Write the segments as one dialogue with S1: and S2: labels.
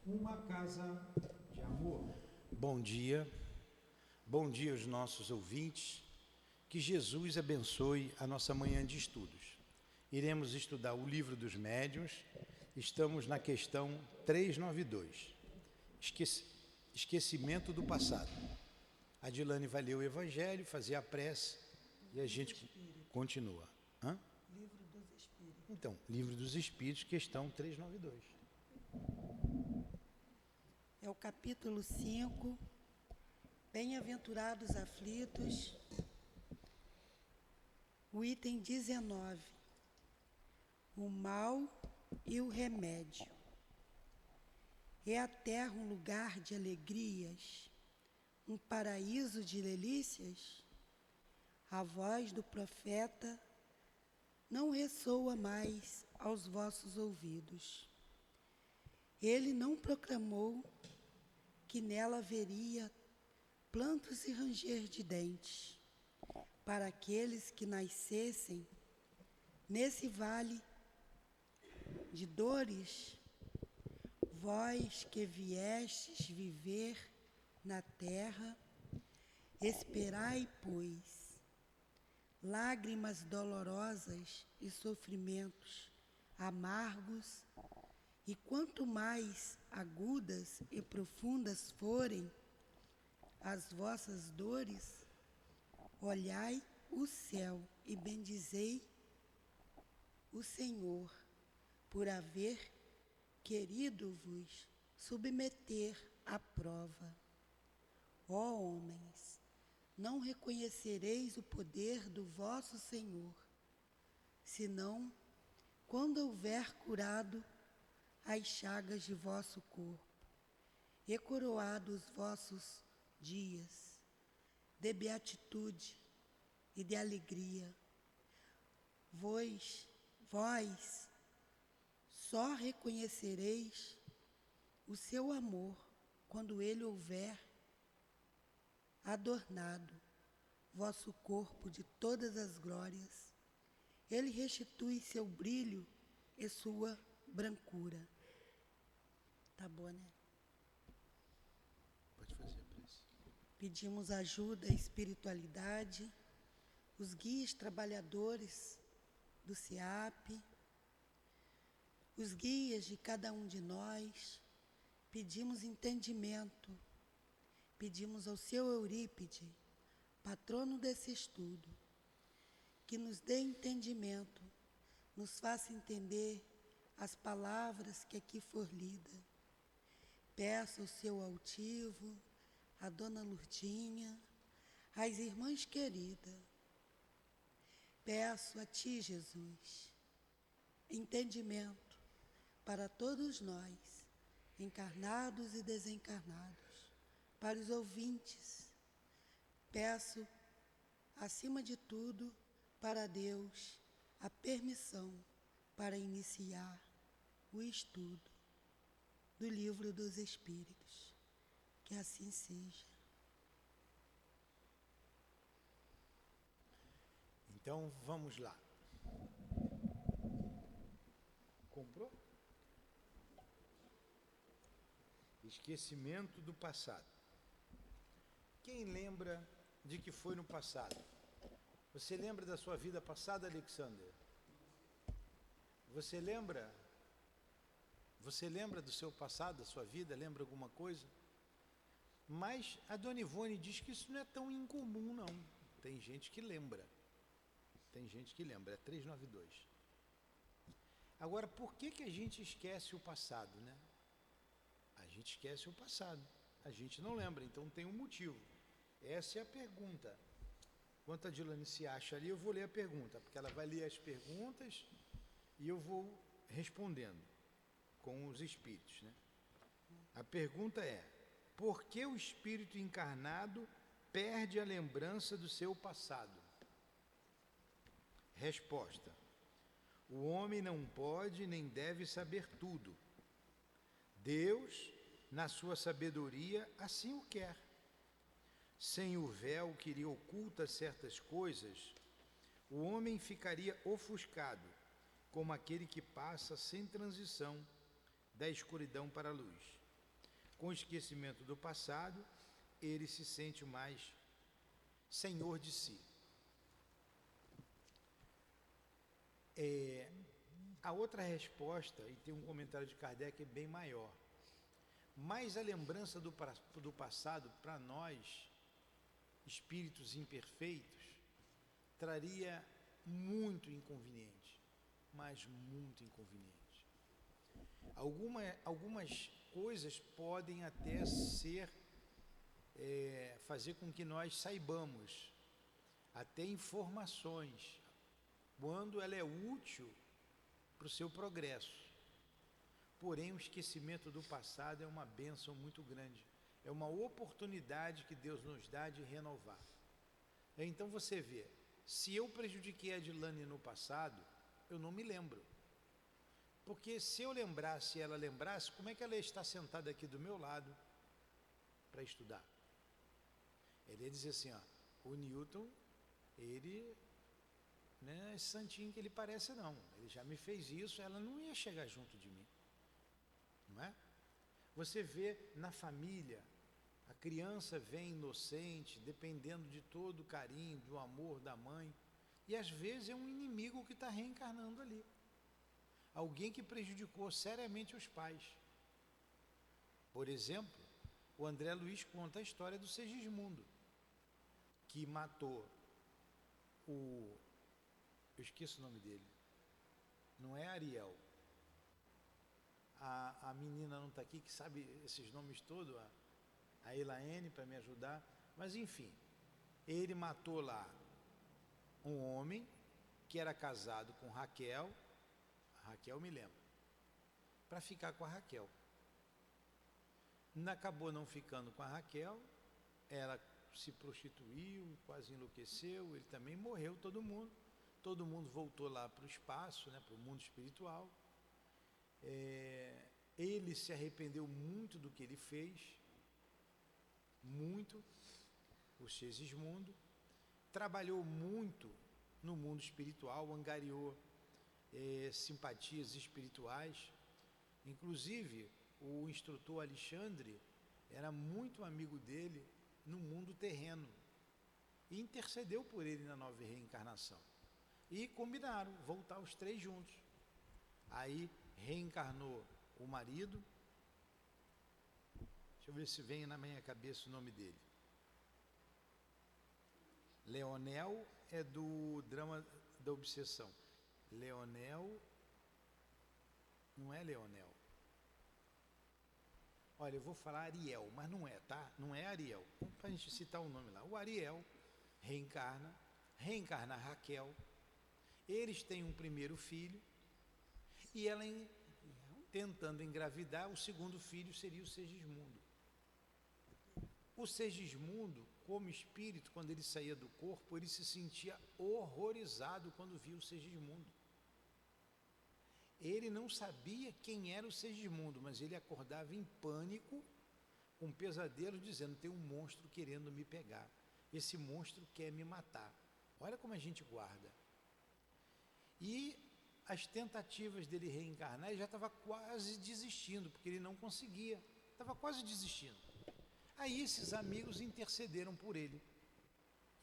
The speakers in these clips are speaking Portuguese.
S1: Uma casa de amor.
S2: Bom dia aos nossos ouvintes, que Jesus abençoe a nossa manhã de estudos. Iremos estudar o Livro dos Médiuns, estamos na questão 392, esquecimento do passado. A Dilane vai ler o Evangelho, fazer a prece e a gente continua.
S3: Livro dos Espíritos.
S2: Então, Livro dos Espíritos, questão 392.
S3: É o capítulo 5, Bem-aventurados aflitos, o item 19, o mal e o remédio. É a terra um lugar de alegrias, um paraíso de delícias? A voz do profeta não ressoa mais aos vossos ouvidos. Ele não proclamou que nela haveria plantos e ranger de dentes, para aqueles que nascessem nesse vale de dores. Vós que viestes viver na terra, esperai, pois, lágrimas dolorosas e sofrimentos amargos, e quanto mais agudas e profundas forem as vossas dores, olhai o céu e bendizei o Senhor por haver querido vos submeter à prova. Ó homens, não reconhecereis o poder do vosso Senhor, senão quando houver curado as chagas de vosso corpo e coroado os vossos dias de beatitude e de alegria. Vós só reconhecereis o seu amor quando ele houver adornado vosso corpo de todas as glórias. Ele restitui seu brilho e sua brancura. Tá bom, né?
S2: Pode fazer a prece.
S3: Pedimos ajuda à espiritualidade, os guias trabalhadores do SEAP, os guias de cada um de nós. Pedimos entendimento, pedimos ao seu Eurípide, patrono desse estudo, que nos dê entendimento, nos faça entender as palavras que aqui for lida. Peço ao seu altivo, a dona Lurdinha, às irmãs queridas. Peço a ti, Jesus, entendimento para todos nós, encarnados e desencarnados, para os ouvintes. Peço, acima de tudo, para Deus, a permissão para iniciar o estudo do Livro dos Espíritos. Que assim seja.
S2: Então, vamos lá. Comprou? Esquecimento do passado. Quem lembra de que foi no passado? Você lembra da sua vida passada, Alexander? Você lembra? Você lembra do seu passado, da sua vida? Lembra alguma coisa? Mas a dona Ivone diz que isso não é tão incomum, não. Tem gente que lembra. Tem gente que lembra. É 392. Agora, por que a gente esquece o passado, né? A gente esquece o passado. A gente não lembra, então tem um motivo. Essa é a pergunta. Enquanto a Dilane se acha ali, eu vou ler a pergunta, porque ela vai ler as perguntas e eu vou respondendo com os espíritos, né? A pergunta é: por que o espírito encarnado perde a lembrança do seu passado? Resposta: o homem não pode nem deve saber tudo. Deus, na sua sabedoria, assim o quer. Sem o véu que lhe oculta certas coisas, o homem ficaria ofuscado, como aquele que passa sem transição da escuridão para a luz. Com o esquecimento do passado, ele se sente mais senhor de si. A outra resposta, e tem um comentário de Kardec bem maior, mas a lembrança do passado para nós, espíritos imperfeitos, traria muito inconveniente, mas muito inconveniente. Algumas coisas podem até fazer com que nós saibamos até informações, quando ela é útil para o seu progresso. Porém, o esquecimento do passado é uma bênção muito grande, é uma oportunidade que Deus nos dá de renovar. Então você vê, se eu prejudiquei a Adilane no passado, eu não me lembro. Porque se eu lembrasse e ela lembrasse, como é que ela está sentada aqui do meu lado para estudar? Ele ia dizer assim, ó, o Newton, ele não é esse santinho que ele parece não, ele já me fez isso, ela não ia chegar junto de mim, não é? Você vê na família, a criança vem inocente, dependendo de todo o carinho, do amor da mãe, e às vezes é um inimigo que está reencarnando ali. Alguém que prejudicou seriamente os pais. Por exemplo, o André Luiz conta a história do Segismundo, que matou eu esqueço o nome dele, não é Ariel, a menina não está aqui, que sabe esses nomes todos, a Elaine, para me ajudar, mas enfim, ele matou lá um homem que era casado com Raquel, a Raquel me lembra, para ficar com a Raquel. Acabou não ficando com a Raquel, ela se prostituiu, quase enlouqueceu, ele também morreu, todo mundo voltou lá para o espaço, né, para o mundo espiritual. Ele se arrependeu muito do que ele fez, muito, o Segismundo, trabalhou muito no mundo espiritual, angariou simpatias espirituais, inclusive o instrutor Alexandre era muito amigo dele no mundo terreno e intercedeu por ele na nova reencarnação e combinaram voltar os três juntos. Aí reencarnou o marido, deixa eu ver se vem na minha cabeça o nome dele, Leonel, é do drama da obsessão. Leonel, não é Leonel, olha, eu vou falar Ariel, mas não é, tá? Não é Ariel, para a gente citar o nome lá. O Ariel reencarna Raquel, eles têm um primeiro filho, e ela tentando engravidar, o segundo filho seria o Segismundo. O Segismundo, como espírito, quando ele saía do corpo, ele se sentia horrorizado quando via o Segismundo. Ele não sabia quem era o Segismundo, mas ele acordava em pânico, com pesadelos, dizendo, tem um monstro querendo me pegar, esse monstro quer me matar. Olha como a gente guarda. E as tentativas dele reencarnar, ele já estava quase desistindo, porque ele não conseguia, estava quase desistindo. Aí esses amigos intercederam por ele,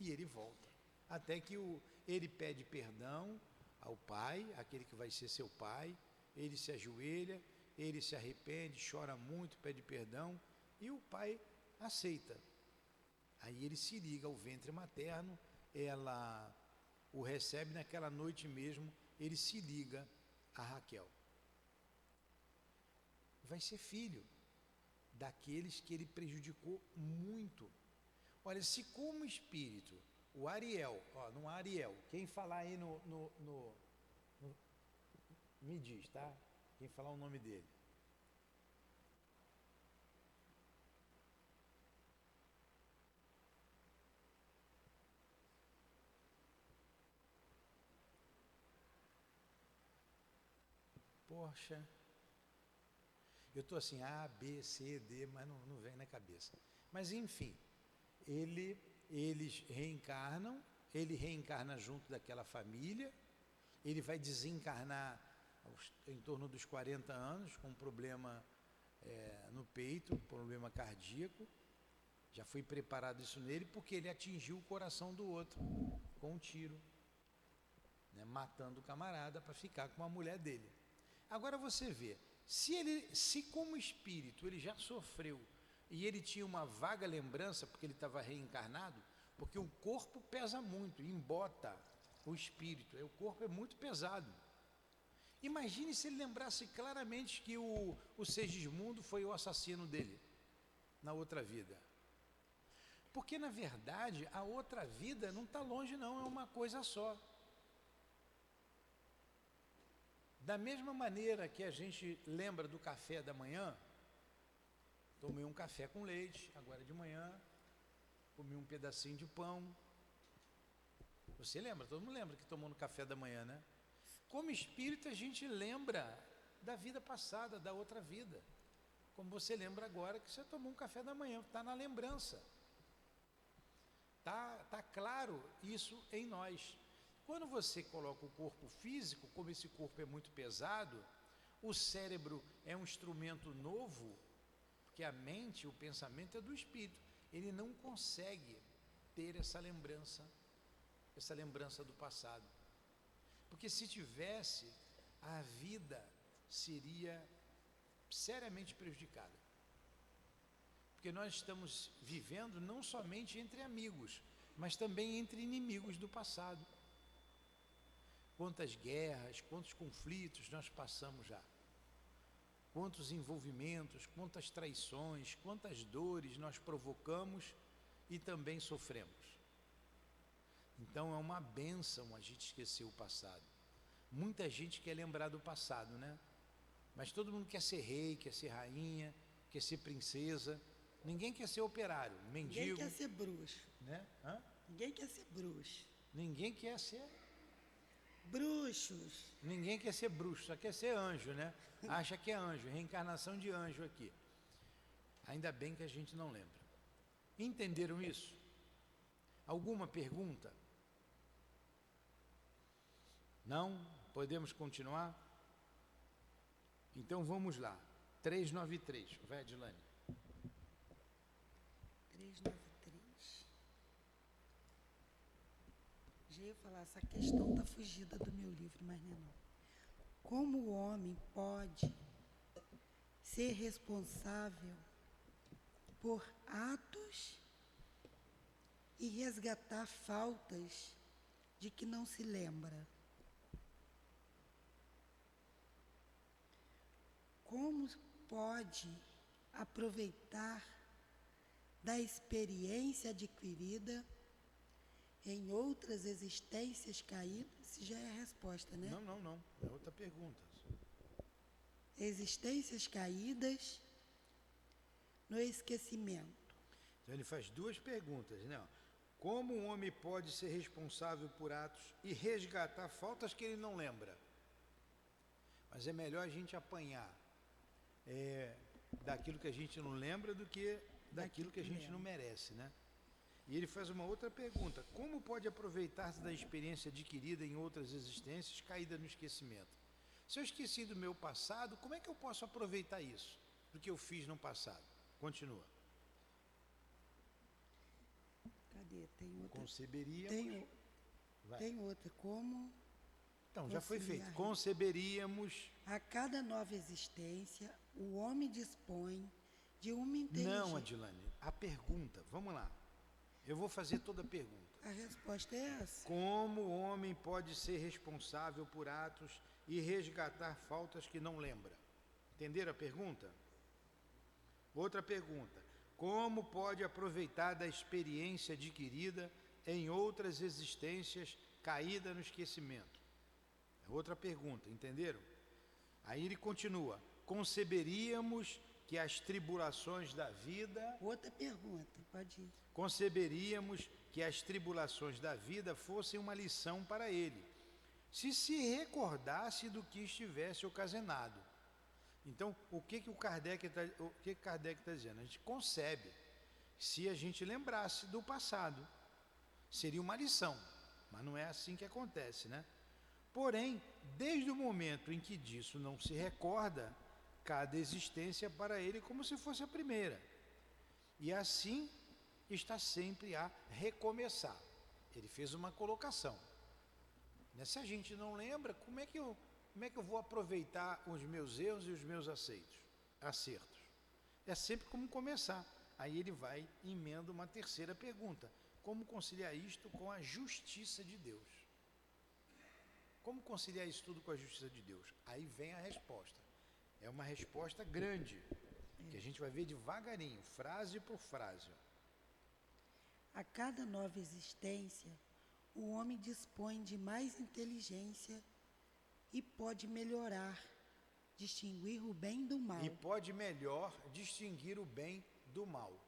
S2: e ele volta, até que ele pede perdão ao pai, aquele que vai ser seu pai, ele se ajoelha, ele se arrepende, chora muito, pede perdão, e o pai aceita. Aí ele se liga ao ventre materno, ela o recebe naquela noite mesmo, ele se liga a Raquel. Vai ser filho daqueles que ele prejudicou muito. Olha, se como espírito, o Ariel, não há Ariel, quem falar aí me diz, tá? Quem falar o nome dele. Poxa, eu estou assim, A, B, C, D, mas não vem na cabeça. Mas enfim, eles reencarnam, ele reencarna junto daquela família, ele vai desencarnar em torno dos 40 anos, com um problema no peito, problema cardíaco. Já foi preparado isso nele porque ele atingiu o coração do outro com um tiro, né, matando o camarada para ficar com a mulher dele. Agora você vê, se como espírito ele já sofreu e ele tinha uma vaga lembrança porque ele estava reencarnado, porque o corpo pesa muito, embota o espírito, o corpo é muito pesado. Imagine se ele lembrasse claramente que o Segismundo foi o assassino dele na outra vida. Porque, na verdade, a outra vida não está longe, não, é uma coisa só. Da mesma maneira que a gente lembra do café da manhã, tomei um café com leite, agora de manhã, comi um pedacinho de pão. Você lembra? Todo mundo lembra que tomou no café da manhã, né? Como espírito, a gente lembra da vida passada, da outra vida. Como você lembra agora que você tomou um café da manhã, está na lembrança. Tá claro isso em nós. Quando você coloca o corpo físico, como esse corpo é muito pesado, o cérebro é um instrumento novo, porque a mente, o pensamento é do espírito. Ele não consegue ter essa lembrança do passado. Porque se tivesse, a vida seria seriamente prejudicada. Porque nós estamos vivendo não somente entre amigos, mas também entre inimigos do passado. Quantas guerras, quantos conflitos nós passamos já. Quantos envolvimentos, quantas traições, quantas dores nós provocamos e também sofremos. Então é uma bênção a gente esquecer o passado. Muita gente quer lembrar do passado, né? Mas todo mundo quer ser rei, quer ser rainha, quer ser princesa. Ninguém quer ser operário, mendigo.
S3: Ninguém quer ser bruxo.
S2: Né?
S3: Ninguém quer ser bruxo.
S2: Ninguém quer ser...
S3: Bruxos.
S2: Ninguém quer ser bruxo, só quer ser anjo, né? Acha que é anjo, reencarnação de anjo aqui. Ainda bem que a gente não lembra. Entenderam isso? Alguma pergunta? Não? Podemos continuar? Então vamos lá. 393, vai, Adilane.
S3: 393. Já ia falar, essa questão está fugida do meu livro, mas não é não. Como o homem pode ser responsável por atos e resgatar faltas de que não se lembra? Como pode aproveitar da experiência adquirida em outras existências caídas? Já é a resposta, né?
S2: Não. É outra pergunta.
S3: Existências caídas no esquecimento.
S2: Então ele faz duas perguntas, né? Como um homem pode ser responsável por atos e resgatar faltas que ele não lembra? Mas é melhor a gente apanhar daquilo que a gente não lembra do que daquilo que a gente não merece, né? E ele faz uma outra pergunta: como pode aproveitar-se da experiência adquirida em outras existências caída no esquecimento? Se eu esqueci do meu passado, como é que eu posso aproveitar isso, do que eu fiz no passado? Continua.
S3: Cadê? Tem outra.
S2: Conceberíamos.
S3: Tem outra. Como?
S2: Então, já foi feito. Conceberíamos.
S3: A cada nova existência, o homem dispõe de uma inteligência.
S2: Não, Adilane, a pergunta, vamos lá. Eu vou fazer toda a pergunta.
S3: A resposta é essa.
S2: Como o homem pode ser responsável por atos e resgatar faltas que não lembra? Entenderam a pergunta? Outra pergunta: como pode aproveitar da experiência adquirida em outras existências caída no esquecimento? É outra pergunta, entenderam? Aí ele continua: conceberíamos que as tribulações da vida...
S3: Outra pergunta, pode ir.
S2: Conceberíamos que as tribulações da vida fossem uma lição para ele, se recordasse do que estivesse ocasionado. Então, o que Kardec está dizendo? A gente concebe, se a gente lembrasse do passado, seria uma lição, mas não é assim que acontece, né? Porém, desde o momento em que disso não se recorda, cada existência para ele como se fosse a primeira. E assim está sempre a recomeçar. Ele fez uma colocação. Se a gente não lembra, como é que eu vou aproveitar os meus erros e os meus acertos? É sempre como começar. Aí ele vai e emenda uma terceira pergunta. Como conciliar isto com a justiça de Deus? Como conciliar isso tudo com a justiça de Deus? Aí vem a resposta. É uma resposta grande, que a gente vai ver devagarinho, frase por frase.
S3: A cada nova existência, o homem dispõe de mais inteligência e pode melhorar, distinguir o bem do mal.
S2: E pode melhor distinguir o bem do mal.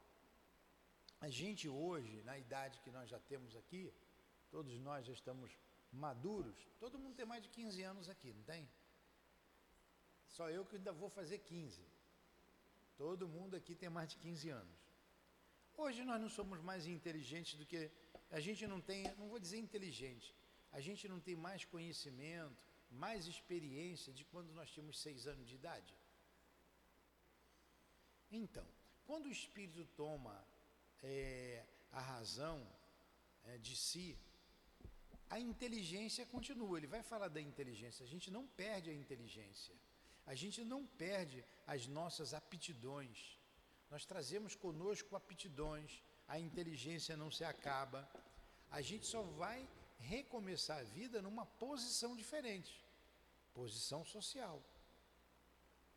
S2: A gente hoje, na idade que nós já temos aqui, todos nós já estamos maduros, todo mundo tem mais de 15 anos aqui, não tem? Só eu que ainda vou fazer 15. Todo mundo aqui tem mais de 15 anos. Hoje nós não somos mais inteligentes do que... A gente não tem, não vou dizer inteligente, a gente não tem mais conhecimento, mais experiência de quando nós tínhamos 6 anos de idade. Então, quando o Espírito toma a razão de si, a inteligência continua. Ele vai falar da inteligência, a gente não perde a inteligência, a gente não perde as nossas aptidões. Nós trazemos conosco aptidões, a inteligência não se acaba. A gente só vai recomeçar a vida numa posição diferente, posição social.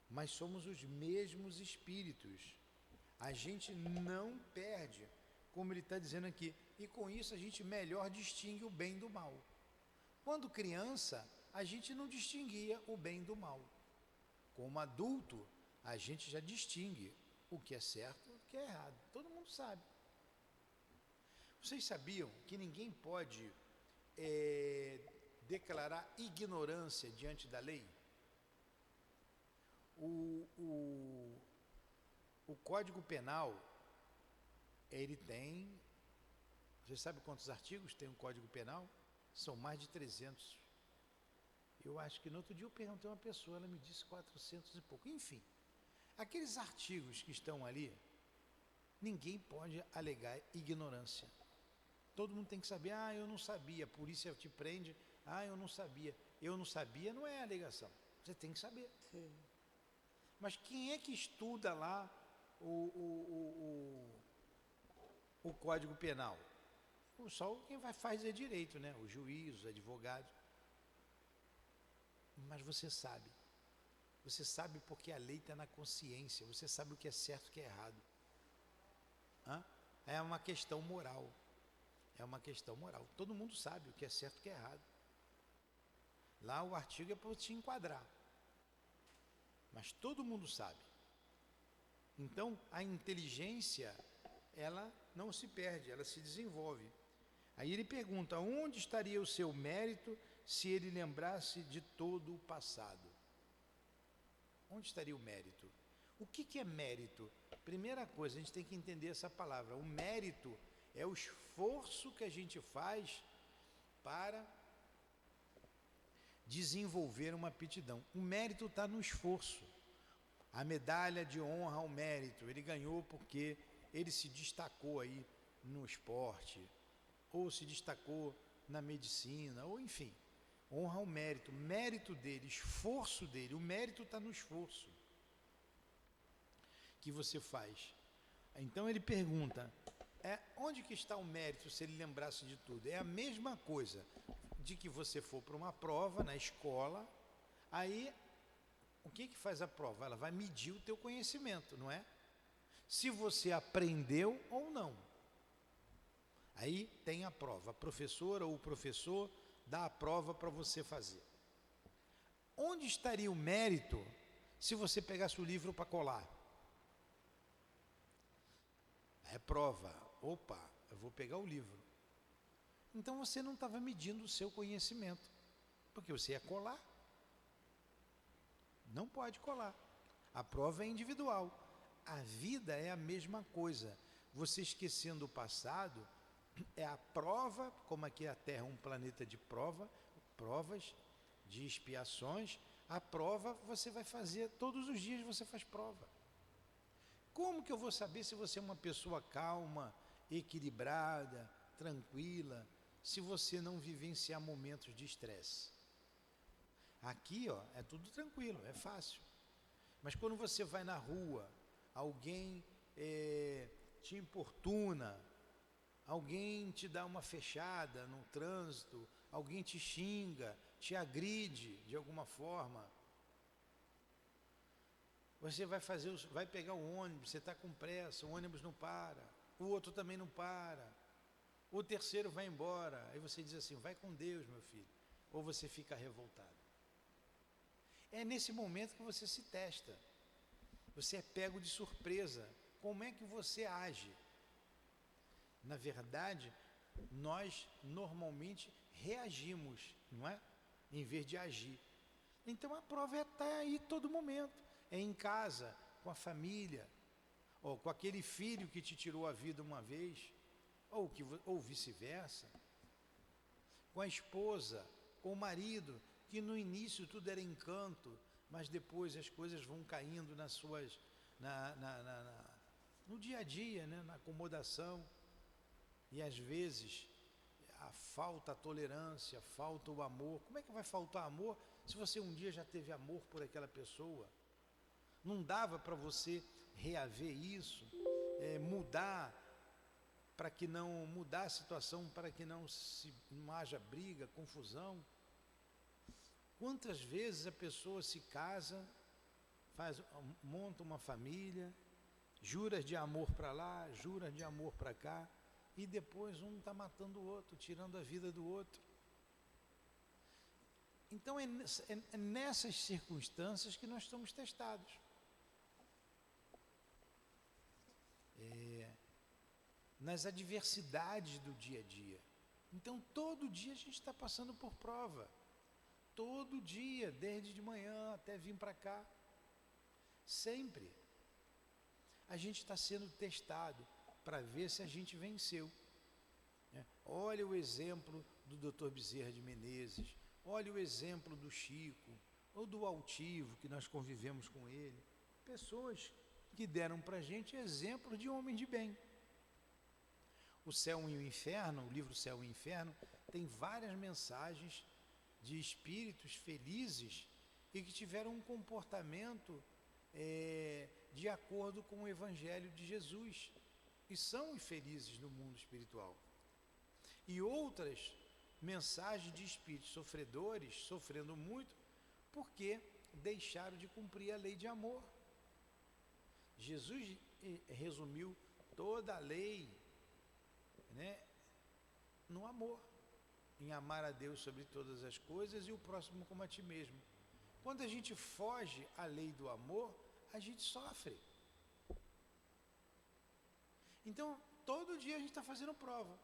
S2: Mas somos os mesmos espíritos. A gente não perde, como ele está dizendo aqui, e com isso a gente melhor distingue o bem do mal. Quando criança, a gente não distinguia o bem do mal. Como adulto, a gente já distingue o que é certo e o que é errado. Todo mundo sabe. Vocês sabiam que ninguém pode declarar ignorância diante da lei? O Código Penal, ele tem... Você sabe quantos artigos tem o Código Penal? São mais de 300. Eu acho que no outro dia eu perguntei a uma pessoa, ela me disse 400 e pouco. Enfim, aqueles artigos que estão ali, ninguém pode alegar ignorância. Todo mundo tem que saber, eu não sabia, a polícia te prende, eu não sabia. Eu não sabia não é alegação, você tem que saber.
S3: Sim.
S2: Mas quem é que estuda lá o Código Penal? Só quem faz é direito, né? O juiz, os advogados. Mas você sabe porque a lei está na consciência, você sabe o que é certo e o que é errado. É uma questão moral. É uma questão moral. Todo mundo sabe o que é certo e o que é errado. Lá o artigo é para te enquadrar. Mas todo mundo sabe. Então, a inteligência, ela não se perde, ela se desenvolve. Aí ele pergunta, onde estaria o seu mérito se ele lembrasse de todo o passado? Onde estaria o mérito? O que é mérito? Primeira coisa, a gente tem que entender essa palavra. O mérito é o esforço que a gente faz para desenvolver uma aptidão. O mérito está no esforço. A medalha de honra ao mérito, ele ganhou porque ele se destacou aí no esporte, ou se destacou na medicina, ou enfim, honra ao mérito, mérito dele, esforço dele, o mérito está no esforço que você faz. Então ele pergunta, onde que está o mérito se ele lembrasse de tudo? É a mesma coisa de que você for para uma prova na escola, aí o que faz a prova? Ela vai medir o teu conhecimento, não é? Se você aprendeu ou não. Aí tem a prova, a professora ou o professor dá a prova para você fazer. Onde estaria o mérito se você pegasse o livro para colar? É prova. Opa, eu vou pegar o livro. Então você não estava medindo o seu conhecimento, porque você ia colar. Não pode colar. A prova é individual. A vida é a mesma coisa. Você esquecendo o passado, é a prova, como aqui a Terra é um planeta de provas, de expiações, A prova você vai fazer, todos os dias você faz prova. Como que eu vou saber se você é uma pessoa calma, equilibrada, tranquila, se você não vivenciar momentos de estresse? Aqui, ó, é tudo tranquilo, é fácil. Mas quando você vai na rua, alguém te importuna, alguém te dá uma fechada no trânsito, alguém te xinga, te agride de alguma forma, você vai pegar o ônibus, você está com pressa, o ônibus não para, o outro também não para, o terceiro vai embora, aí você diz assim, vai com Deus, meu filho, ou você fica revoltado. É nesse momento que você se testa, você é pego de surpresa, como é que você age? Na verdade, nós normalmente reagimos, não é? Em vez de agir. Então a prova está aí todo momento, é em casa, com a família, ou com aquele filho que te tirou a vida uma vez, ou vice-versa, com a esposa, com o marido, que no início tudo era encanto, mas depois as coisas vão caindo no dia a dia, né? Na acomodação, e às vezes falta a tolerância, falta o amor. Como é que vai faltar amor se você um dia já teve amor por aquela pessoa? Não dava para você reaver isso, mudar a situação para que não haja briga, confusão? Quantas vezes a pessoa se casa, monta uma família, jura de amor para lá, jura de amor para cá, e depois um está matando o outro, tirando a vida do outro. Então é nessas circunstâncias que nós estamos testados. Nas adversidades do dia a dia. Então todo dia a gente está passando por prova. Todo dia, desde de manhã até vir para cá. Sempre. A gente está sendo testado para ver se a gente venceu. Olha o exemplo do Dr. Bezerra de Menezes, olha o exemplo do Chico, ou do Altivo, que nós convivemos com ele. Pessoas que deram para a gente exemplo de homem de bem. O Céu e o Inferno, o livro Céu e Inferno, tem várias mensagens de espíritos felizes e que tiveram um comportamento de acordo com o Evangelho de Jesus, e são infelizes no mundo espiritual. E outras mensagens de espíritos sofredores, sofrendo muito, porque deixaram de cumprir a lei de amor. Jesus resumiu toda a lei, né, no amor, em amar a Deus sobre todas as coisas e o próximo como a ti mesmo. Quando a gente foge à lei do amor, a gente sofre. Então, todo dia a gente está fazendo prova.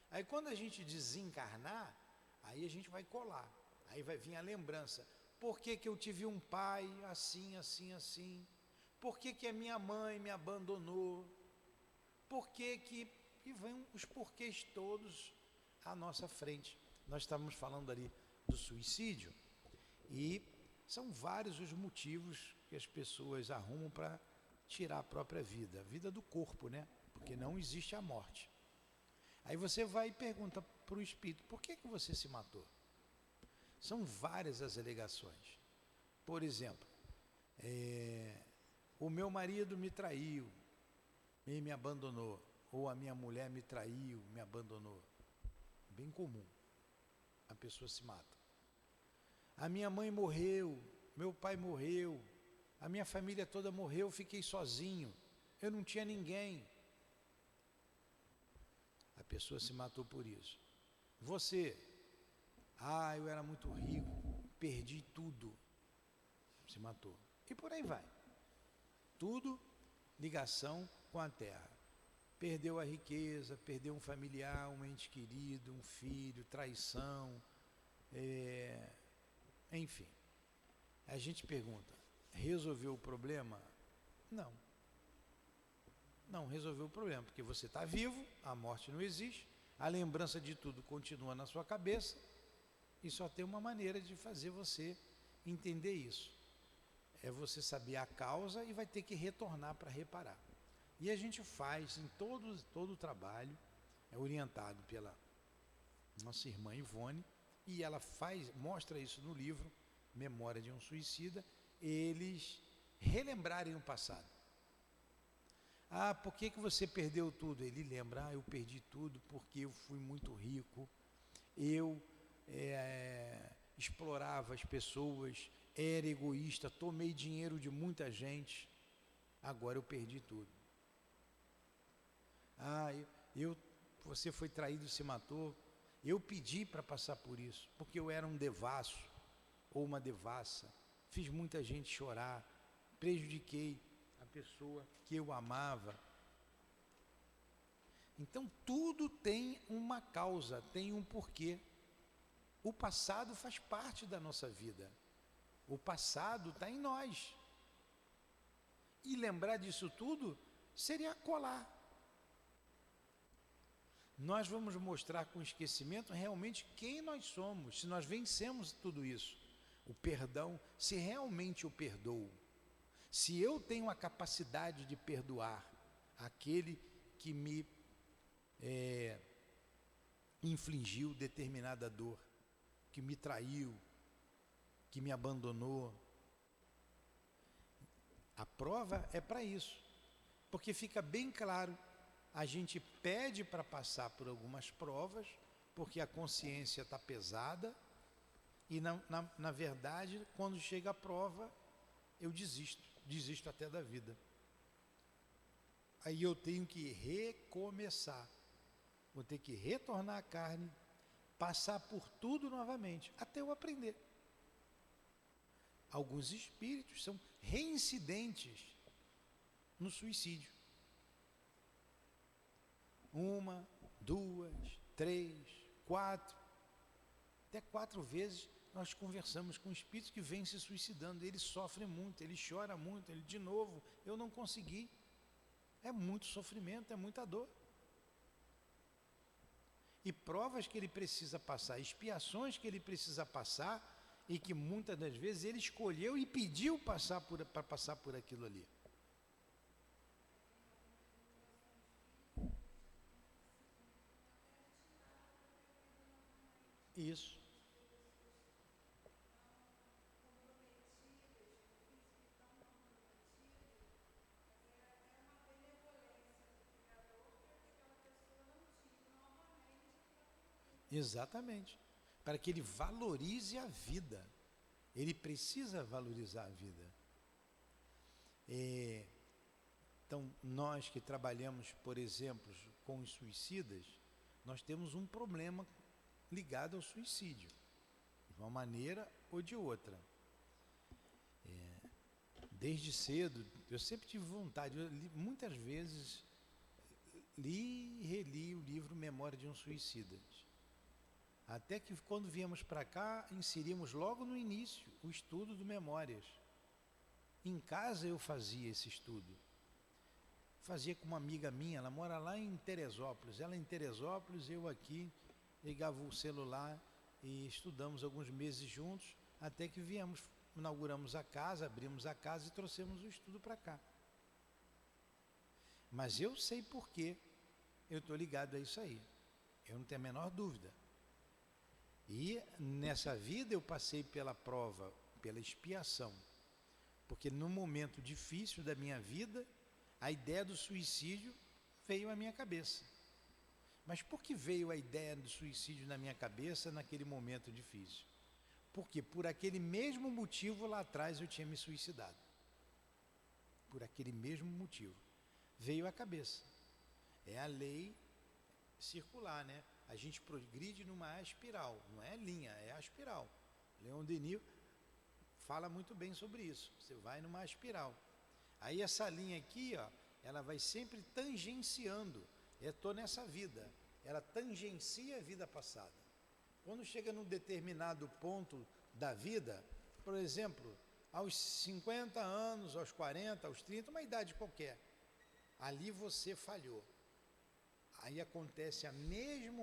S2: Aí quando a gente desencarnar, aí a gente vai colar. Aí vai vir a lembrança. Por que que eu tive um pai assim, assim, assim? Por que que a minha mãe me abandonou? Por que que... E vêm os porquês todos à nossa frente. Nós estávamos falando ali do suicídio, e são vários os motivos que as pessoas arrumam para tirar a própria vida, a vida do corpo, né? Porque não existe a morte. Aí você vai e pergunta para o espírito, por que que você se matou? São várias as alegações. Por exemplo, o meu marido me traiu e me abandonou, ou a minha mulher me traiu, me abandonou. Bem comum, a pessoa se mata. A minha mãe morreu, meu pai morreu, a minha família toda morreu, eu fiquei sozinho, eu não tinha ninguém. A pessoa se matou por isso. Você, eu era muito rico, perdi tudo, se matou. E por aí vai. Tudo ligação com a terra. Perdeu a riqueza, perdeu um familiar, um ente querido, um filho, traição, enfim. A gente pergunta, resolveu o problema? Não. Não resolveu o problema, porque você está vivo, a morte não existe, a lembrança de tudo continua na sua cabeça, e só tem uma maneira de fazer você entender isso. É você saber a causa e vai ter que retornar para reparar. E a gente faz em todo o trabalho, é orientado pela nossa irmã Ivone, e ela mostra isso no livro Memória de um Suicida, eles relembrarem o passado. Ah, por que você perdeu tudo? Ele lembra, eu perdi tudo porque eu fui muito rico, eu explorava as pessoas, era egoísta, tomei dinheiro de muita gente, agora eu perdi tudo. Ah, você foi traído, se matou, eu pedi para passar por isso, porque eu era um devasso ou uma devassa, fiz muita gente chorar, prejudiquei a pessoa que eu amava. Então tudo tem uma causa, tem um porquê. O passado faz parte da nossa vida. O passado está em nós. E lembrar disso tudo seria colar. Nós vamos mostrar com esquecimento realmente quem nós somos, se nós vencemos tudo isso. O perdão, se realmente eu perdoo, se eu tenho a capacidade de perdoar aquele que me infligiu determinada dor, que me traiu, que me abandonou. A prova é para isso, porque fica bem claro, a gente pede para passar por algumas provas, porque a consciência está pesada, e na verdade, quando chega a prova, eu desisto até da vida. Aí eu tenho que recomeçar, vou ter que retornar à carne, passar por tudo novamente, até eu aprender. Alguns espíritos são reincidentes no suicídio. 1, 2, 3, 4, até 4 vezes nós conversamos com espíritos que vêm se suicidando. Ele sofre muito, ele chora muito, ele de novo, eu não consegui. É muito sofrimento, é muita dor. E provas que ele precisa passar, expiações que ele precisa passar, e que muitas das vezes ele escolheu e pediu para passar por aquilo ali. Isso. Exatamente. Para que ele valorize a vida. Ele precisa valorizar a vida. Então, nós que trabalhamos, por exemplo, com os suicidas, nós temos um problema ligado ao suicídio, de uma maneira ou de outra. Desde cedo, eu sempre tive vontade, muitas vezes li e reli o livro Memória de um Suicida. Até que quando viemos para cá, inserimos logo no início o estudo do Memórias. Em casa eu fazia esse estudo. Fazia com uma amiga minha, ela mora lá em Teresópolis. Ela em Teresópolis, eu aqui, ligava o celular e estudamos alguns meses juntos, até que inauguramos a casa, abrimos a casa e trouxemos o estudo para cá. Mas eu sei por que eu estou ligado a isso aí. Eu não tenho a menor dúvida. E nessa vida eu passei pela prova, pela expiação, porque no momento difícil da minha vida, a ideia do suicídio veio à minha cabeça. Mas por que veio a ideia do suicídio na minha cabeça naquele momento difícil? Porque por aquele mesmo motivo lá atrás eu tinha me suicidado. Por aquele mesmo motivo. Veio à cabeça. É a lei circular, né? A gente progride numa espiral, não é linha, é a espiral. Leon Denis fala muito bem sobre isso. Você vai numa espiral. Aí essa linha aqui, ó, ela vai sempre tangenciando. Eu estou nessa vida, ela tangencia a vida passada. Quando chega num determinado ponto da vida, por exemplo, aos 50 anos, aos 40, aos 30, uma idade qualquer, ali você falhou. Aí acontece o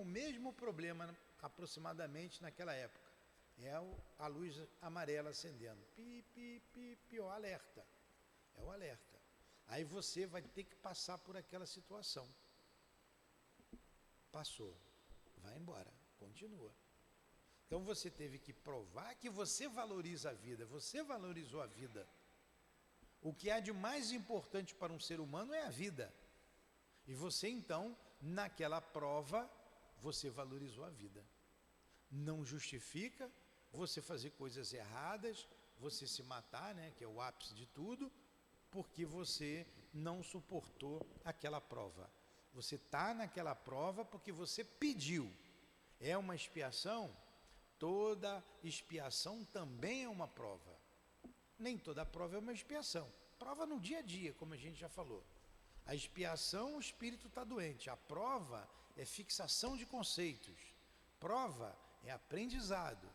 S2: mesmo problema aproximadamente naquela época. É a luz amarela acendendo. Pi, pi, pi, pi, ó, alerta. É o alerta. Aí você vai ter que passar por aquela situação. Passou. Vai embora. Continua. Então você teve que provar que você valoriza a vida. Você valorizou a vida. O que há de mais importante para um ser humano é a vida. E você então, naquela prova, você valorizou a vida. Não justifica você fazer coisas erradas, você se matar, né, que é o ápice de tudo, porque você não suportou aquela prova. Você está naquela prova porque você pediu. É uma expiação? Toda expiação também é uma prova. Nem toda prova é uma expiação. Prova no dia a dia, como a gente já falou. A expiação, o espírito está doente. A prova é fixação de conceitos. Prova é aprendizado.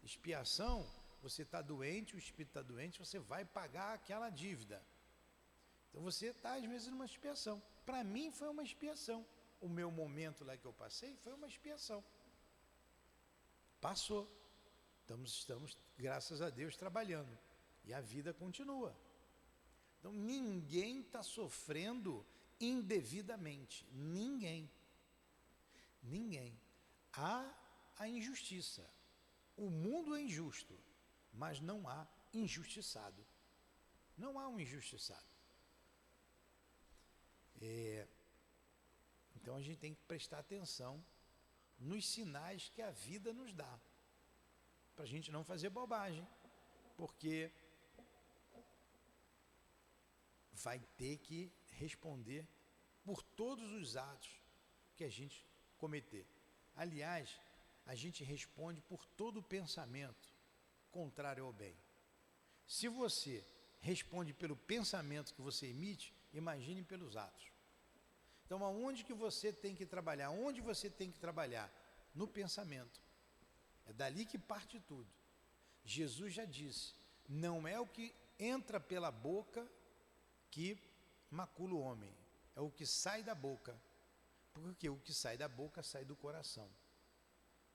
S2: Expiação, você está doente, o espírito está doente, você vai pagar aquela dívida. Então você está, às vezes, numa expiação. Para mim foi uma expiação. O meu momento lá que eu passei foi uma expiação. Passou. Estamos, graças a Deus, trabalhando. E a vida continua. Então ninguém está sofrendo indevidamente. Ninguém. Ninguém. Há a injustiça. O mundo é injusto, mas não há injustiçado. Não há um injustiçado. Então a gente tem que prestar atenção nos sinais que a vida nos dá, para a gente não fazer bobagem, porque vai ter que responder por todos os atos que a gente cometer. Aliás, a gente responde por todo pensamento contrário ao bem. Se você responde pelo pensamento que você emite, imagine pelos atos. Então, aonde que você tem que trabalhar? Onde você tem que trabalhar? No pensamento. É dali que parte tudo. Jesus já disse, não é o que entra pela boca que macula o homem, é o que sai da boca. Porque o que sai da boca sai do coração.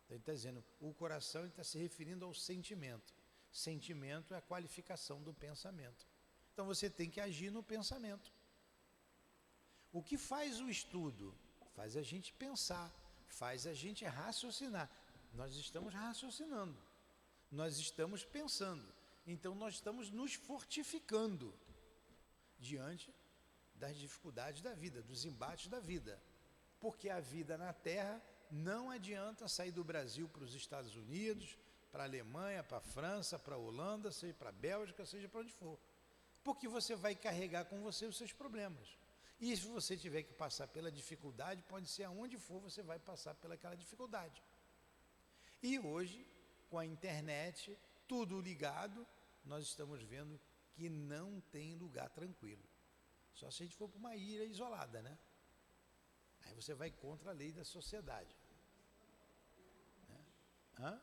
S2: Então, ele está dizendo, o coração está se referindo ao sentimento. Sentimento é a qualificação do pensamento. Então você tem que agir no pensamento. O que faz o estudo? Faz a gente pensar, faz a gente raciocinar. Nós estamos raciocinando, nós estamos pensando. Então nós estamos nos fortificando diante das dificuldades da vida, dos embates da vida. Porque a vida na Terra não adianta sair do Brasil para os Estados Unidos, para a Alemanha, para a França, para a Holanda, seja para a Bélgica, seja para onde for. Porque você vai carregar com você os seus problemas. E se você tiver que passar pela dificuldade, pode ser aonde for, você vai passar pelaquela dificuldade. E hoje, com a internet, tudo ligado, nós estamos vendo que não tem lugar tranquilo. Só se a gente for para uma ilha isolada, né? Aí você vai contra a lei da sociedade. Né? Hã?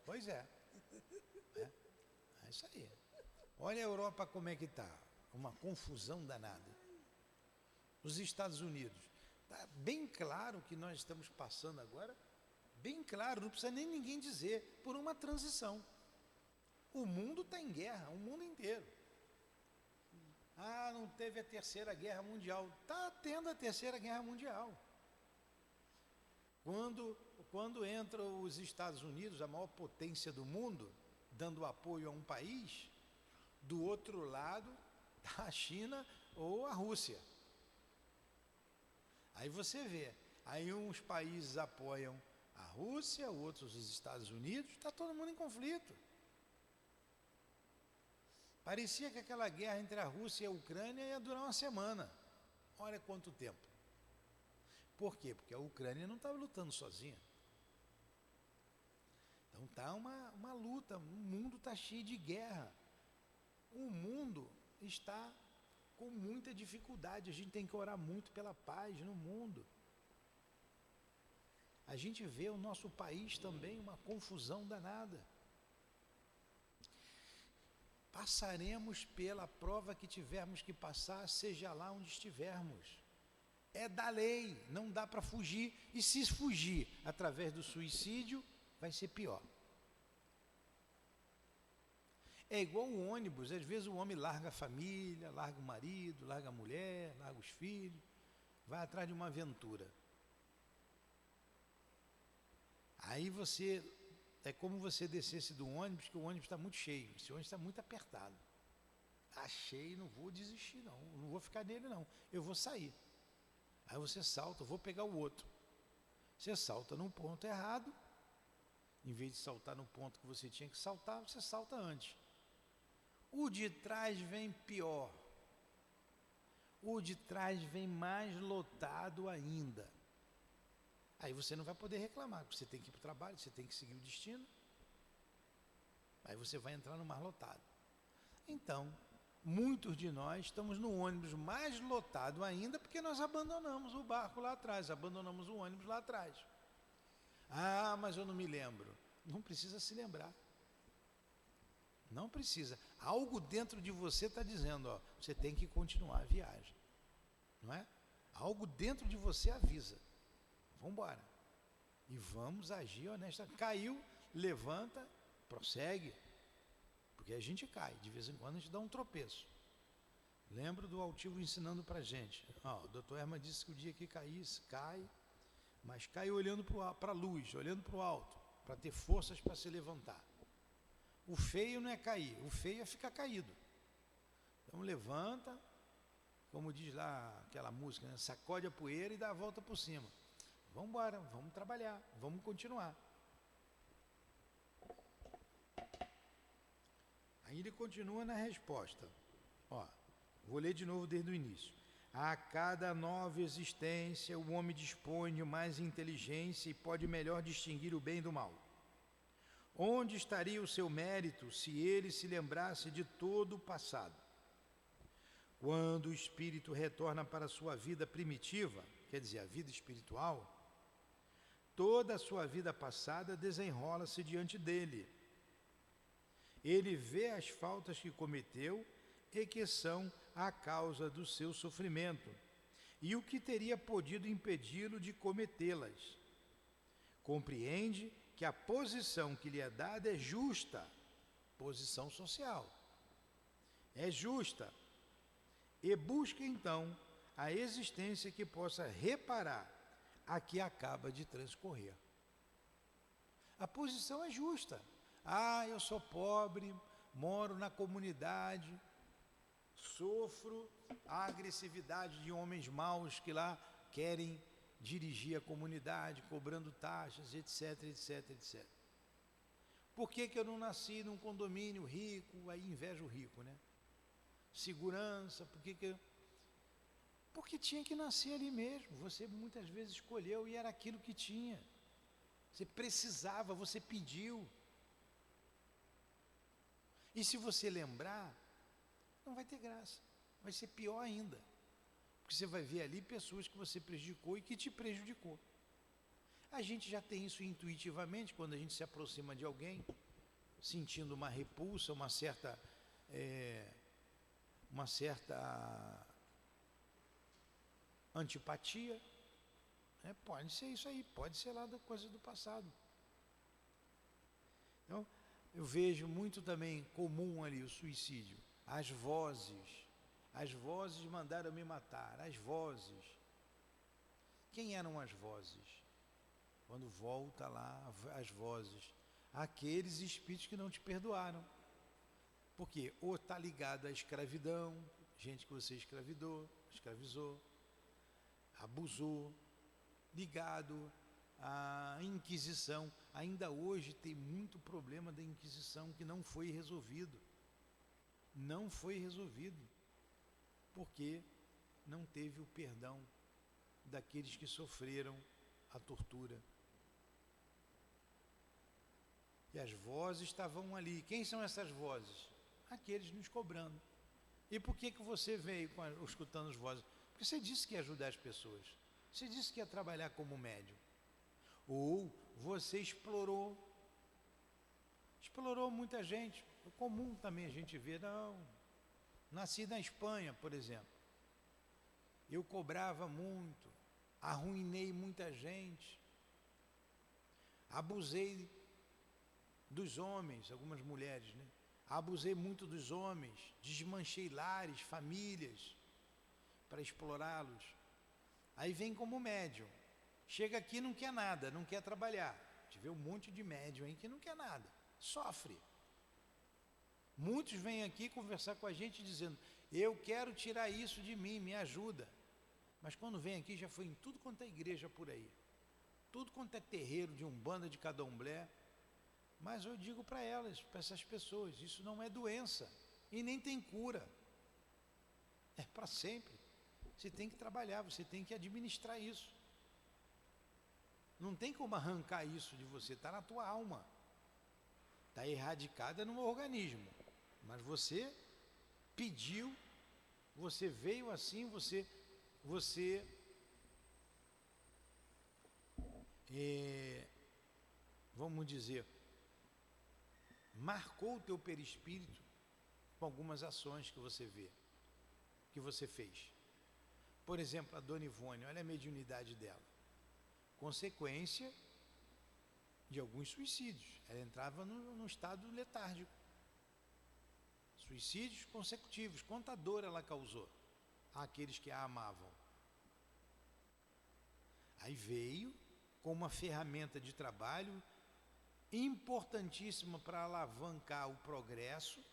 S2: Pois é. É isso aí. Olha a Europa como é que está. Uma confusão danada. Os Estados Unidos. Está bem claro que nós estamos passando agora, bem claro, não precisa nem ninguém dizer, por uma transição. O mundo está em guerra, o mundo inteiro. Ah, não teve a Terceira Guerra Mundial. Está tendo a Terceira Guerra Mundial. Quando entram os Estados Unidos, a maior potência do mundo, dando apoio a um país, do outro lado está a China ou a Rússia. Aí você vê, aí uns países apoiam a Rússia, outros os Estados Unidos, está todo mundo em conflito. Parecia que aquela guerra entre a Rússia e a Ucrânia ia durar uma semana. Olha quanto tempo. Por quê? Porque a Ucrânia não estava lutando sozinha. Então está uma luta, o mundo está cheio de guerra. O mundo está com muita dificuldade, a gente tem que orar muito pela paz no mundo. A gente vê o nosso país também uma confusão danada. Passaremos pela prova que tivermos que passar, seja lá onde estivermos. É da lei, não dá para fugir. E se fugir através do suicídio, vai ser pior. É igual o ônibus, às vezes o homem larga a família, larga o marido, larga a mulher, larga os filhos, vai atrás de uma aventura. Aí você, é como você descesse do ônibus, que o ônibus está muito cheio, esse ônibus está muito apertado. Está cheio, não vou desistir não vou ficar nele não, eu vou sair. Aí você salta, vou pegar o outro. Você salta num ponto errado, em vez de saltar no ponto que você tinha que saltar, você salta antes. O de trás vem pior. O de trás vem mais lotado ainda. Aí você não vai poder reclamar, porque você tem que ir para o trabalho, você tem que seguir o destino. Aí você vai entrar no mais lotado. Então, muitos de nós estamos no ônibus mais lotado ainda, porque nós abandonamos o barco lá atrás, abandonamos o ônibus lá atrás. Ah, mas eu não me lembro. Não precisa se lembrar. Não precisa. Algo dentro de você está dizendo, ó, você tem que continuar a viagem. Não é? Algo dentro de você avisa. Vamos embora. E vamos agir honestamente. Caiu, levanta, prossegue. Porque a gente cai. De vez em quando a gente dá um tropeço. Lembro do altivo ensinando para a gente. Ó, o doutor Herman disse que o dia que caísse, cai. Mas cai olhando para a luz, olhando para o alto. Para ter forças para se levantar. O feio não é cair, o feio é ficar caído. Então levanta, como diz lá aquela música, né? Sacode a poeira e dá a volta por cima. Vamos embora, vamos trabalhar, vamos continuar. Aí ele continua na resposta. Ó, vou ler de novo desde o início. A cada nova existência, o homem dispõe de mais inteligência e pode melhor distinguir o bem do mal. Onde estaria o seu mérito se ele se lembrasse de todo o passado? Quando o espírito retorna para a sua vida primitiva, quer dizer, a vida espiritual, toda a sua vida passada desenrola-se diante dele. Ele vê as faltas que cometeu e que são a causa do seu sofrimento, e o que teria podido impedi-lo de cometê-las. Compreende que a posição que lhe é dada é justa, posição social, é justa, e busca então a existência que possa reparar a que acaba de transcorrer. A posição é justa. Ah, eu sou pobre, moro na comunidade, sofro a agressividade de homens maus que lá querem dirigir a comunidade, cobrando taxas, etc, etc, etc. Por que eu não nasci num condomínio rico? Aí inveja o rico, né? Segurança, porque tinha que nascer ali mesmo. Você muitas vezes escolheu e era aquilo que tinha. Você precisava, você pediu. E se você lembrar, não vai ter graça. Vai ser pior ainda. Porque você vai ver ali pessoas que você prejudicou e que te prejudicou. A gente já tem isso intuitivamente quando a gente se aproxima de alguém, sentindo uma repulsa, uma certa antipatia. Pode ser isso aí, pode ser lá da coisa do passado. Então, eu vejo muito também comum ali o suicídio. As vozes mandaram me matar, as vozes. Quem eram as vozes? Quando volta lá as vozes, aqueles espíritos que não te perdoaram. Porque ou está ligado à escravidão, gente que você escravizou, abusou, ligado à Inquisição. Ainda hoje tem muito problema da Inquisição que não foi resolvido. Não foi resolvido. Porque não teve o perdão daqueles que sofreram a tortura. E as vozes estavam ali. Quem são essas vozes? Aqueles nos cobrando. E por que você veio escutando as vozes? Porque você disse que ia ajudar as pessoas. Você disse que ia trabalhar como médium. Ou você explorou muita gente. É comum também a gente ver, não. Nasci na Espanha, por exemplo. eu cobrava muito, arruinei muita gente, abusei dos homens, algumas mulheres, né? Abusei muito dos homens, desmanchei lares, famílias, para explorá-los. Aí vem como médium, chega aqui e não quer nada, não quer trabalhar. A gente vê um monte de médium aí que não quer nada, sofre. Muitos vêm aqui conversar com a gente dizendo, eu quero tirar isso de mim, me ajuda. Mas quando vem aqui já foi em tudo quanto é igreja por aí, tudo quanto é terreiro de umbanda, de candomblé. Mas eu digo para elas, para essas pessoas, isso não é doença e nem tem cura. É para sempre. Você tem que trabalhar, você tem que administrar isso. Não tem como arrancar isso de você, está na tua alma. Está erradicada no organismo. Mas você pediu, você veio assim, vamos dizer, marcou o teu perispírito com algumas ações que você vê, que você fez. Por exemplo, a Dona Ivone, olha a mediunidade dela. Consequência de alguns suicídios. Ela entrava num estado letárgico. Suicídios consecutivos. Quanta dor ela causou àqueles que a amavam. Aí veio com uma ferramenta de trabalho importantíssima para alavancar o progresso,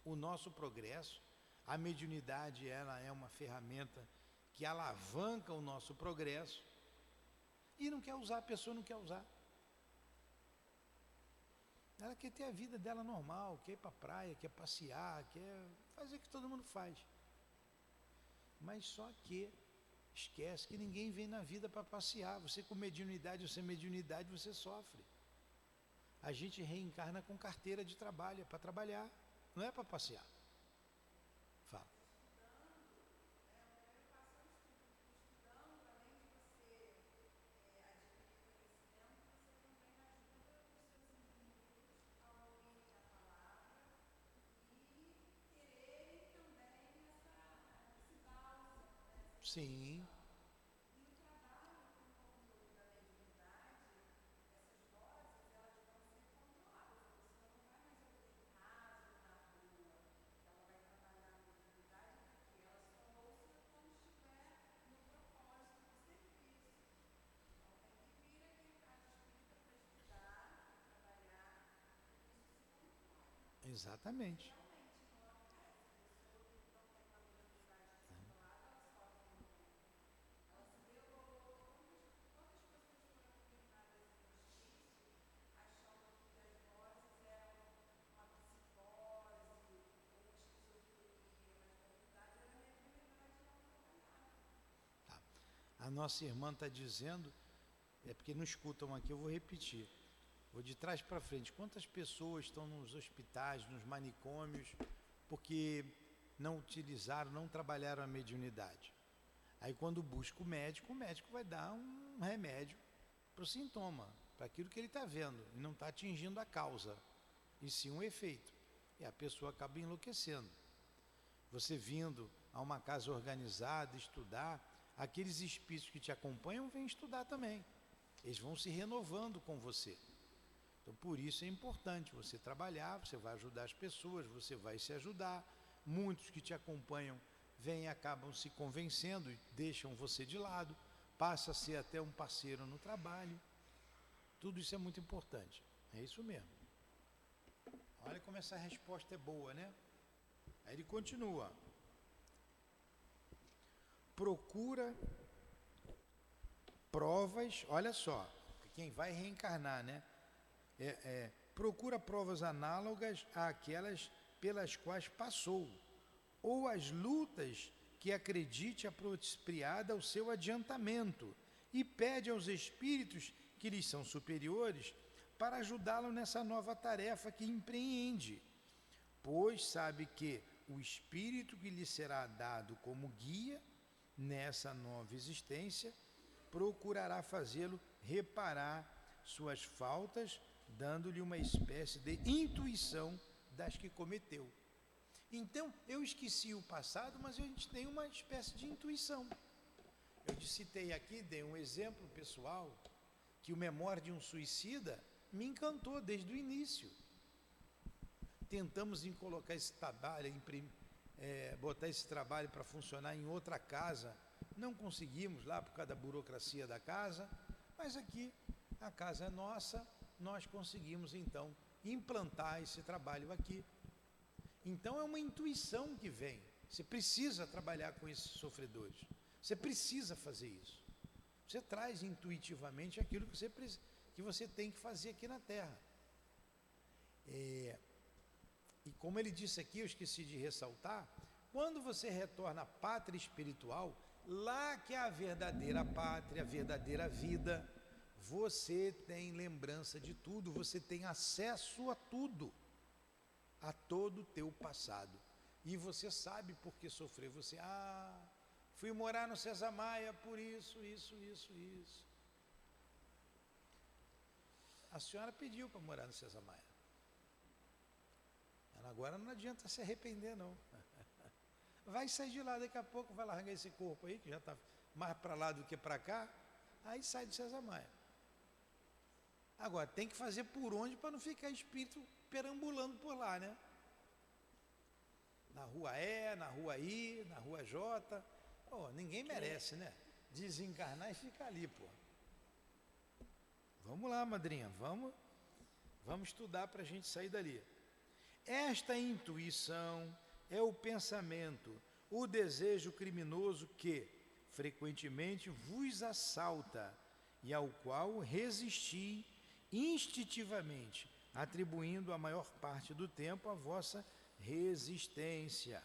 S2: o nosso progresso. A mediunidade, ela é uma ferramenta que alavanca o nosso progresso. E não quer usar, a pessoa não quer usar. Ela quer ter a vida dela normal, quer ir para a praia, quer passear, quer fazer o que todo mundo faz. Mas só que esquece que ninguém vem na vida para passear. Você com mediunidade ou sem mediunidade, você sofre. A gente reencarna com carteira de trabalho, é para trabalhar, não é para passear. Fala. Sim. Exatamente. Tá. A nossa irmã está dizendo, é porque não escutam aqui, eu vou repetir. Vou de trás para frente. Quantas pessoas estão nos hospitais, nos manicômios, porque não utilizaram, não trabalharam a mediunidade? Aí quando busca o médico vai dar um remédio para o sintoma, para aquilo que ele está vendo, e não está atingindo a causa, e sim um efeito. E a pessoa acaba enlouquecendo. Você vindo a uma casa organizada, estudar, aqueles espíritos que te acompanham vêm estudar também. Eles vão se renovando com você. Então, por isso é importante você trabalhar, você vai ajudar as pessoas, você vai se ajudar. Muitos que te acompanham vêm e acabam se convencendo e deixam você de lado, passa a ser até um parceiro no trabalho. Tudo isso é muito importante. É isso mesmo. Olha como essa resposta é boa, né? Aí ele continua. Procura provas, olha só, quem vai reencarnar, né? Procura provas análogas àquelas pelas quais passou, ou as lutas que acredite apropriada ao seu adiantamento, e pede aos espíritos que lhes são superiores para ajudá-lo nessa nova tarefa que empreende, pois sabe que o espírito que lhe será dado como guia nessa nova existência procurará fazê-lo reparar suas faltas, dando-lhe uma espécie de intuição das que cometeu. Então, eu esqueci o passado, mas a gente tem uma espécie de intuição. Eu citei aqui, dei um exemplo pessoal, que o Memória de um Suicida me encantou desde o início. Tentamos em colocar esse trabalho, botar esse trabalho para funcionar em outra casa. Não conseguimos lá por causa da burocracia da casa, mas aqui a casa é nossa, nós conseguimos então implantar esse trabalho aqui. Então é uma intuição que vem. Você precisa trabalhar com esses sofredores. Você precisa fazer isso. Você traz intuitivamente aquilo que você tem que fazer aqui na Terra. E como ele disse aqui, eu esqueci de ressaltar, quando você retorna à pátria espiritual, lá que é a verdadeira pátria, a verdadeira vida, você tem lembrança de tudo, você tem acesso a tudo, a todo o teu passado. E você sabe por que sofreu. Você, fui morar no César Maia por isso. A senhora pediu para morar no César Maia. Agora não adianta se arrepender, não. Vai sair de lá, daqui a pouco vai largar esse corpo aí, que já está mais para lá do que para cá, aí sai do César Maia. Agora, tem que fazer por onde para não ficar espírito perambulando por lá, né? Na rua E, na rua I, na rua J. Ninguém merece, né? Desencarnar e ficar ali, pô. Vamos lá, madrinha, vamos estudar para a gente sair dali. Esta intuição é o pensamento, o desejo criminoso que frequentemente vos assalta e ao qual resisti instintivamente, atribuindo a maior parte do tempo a vossa resistência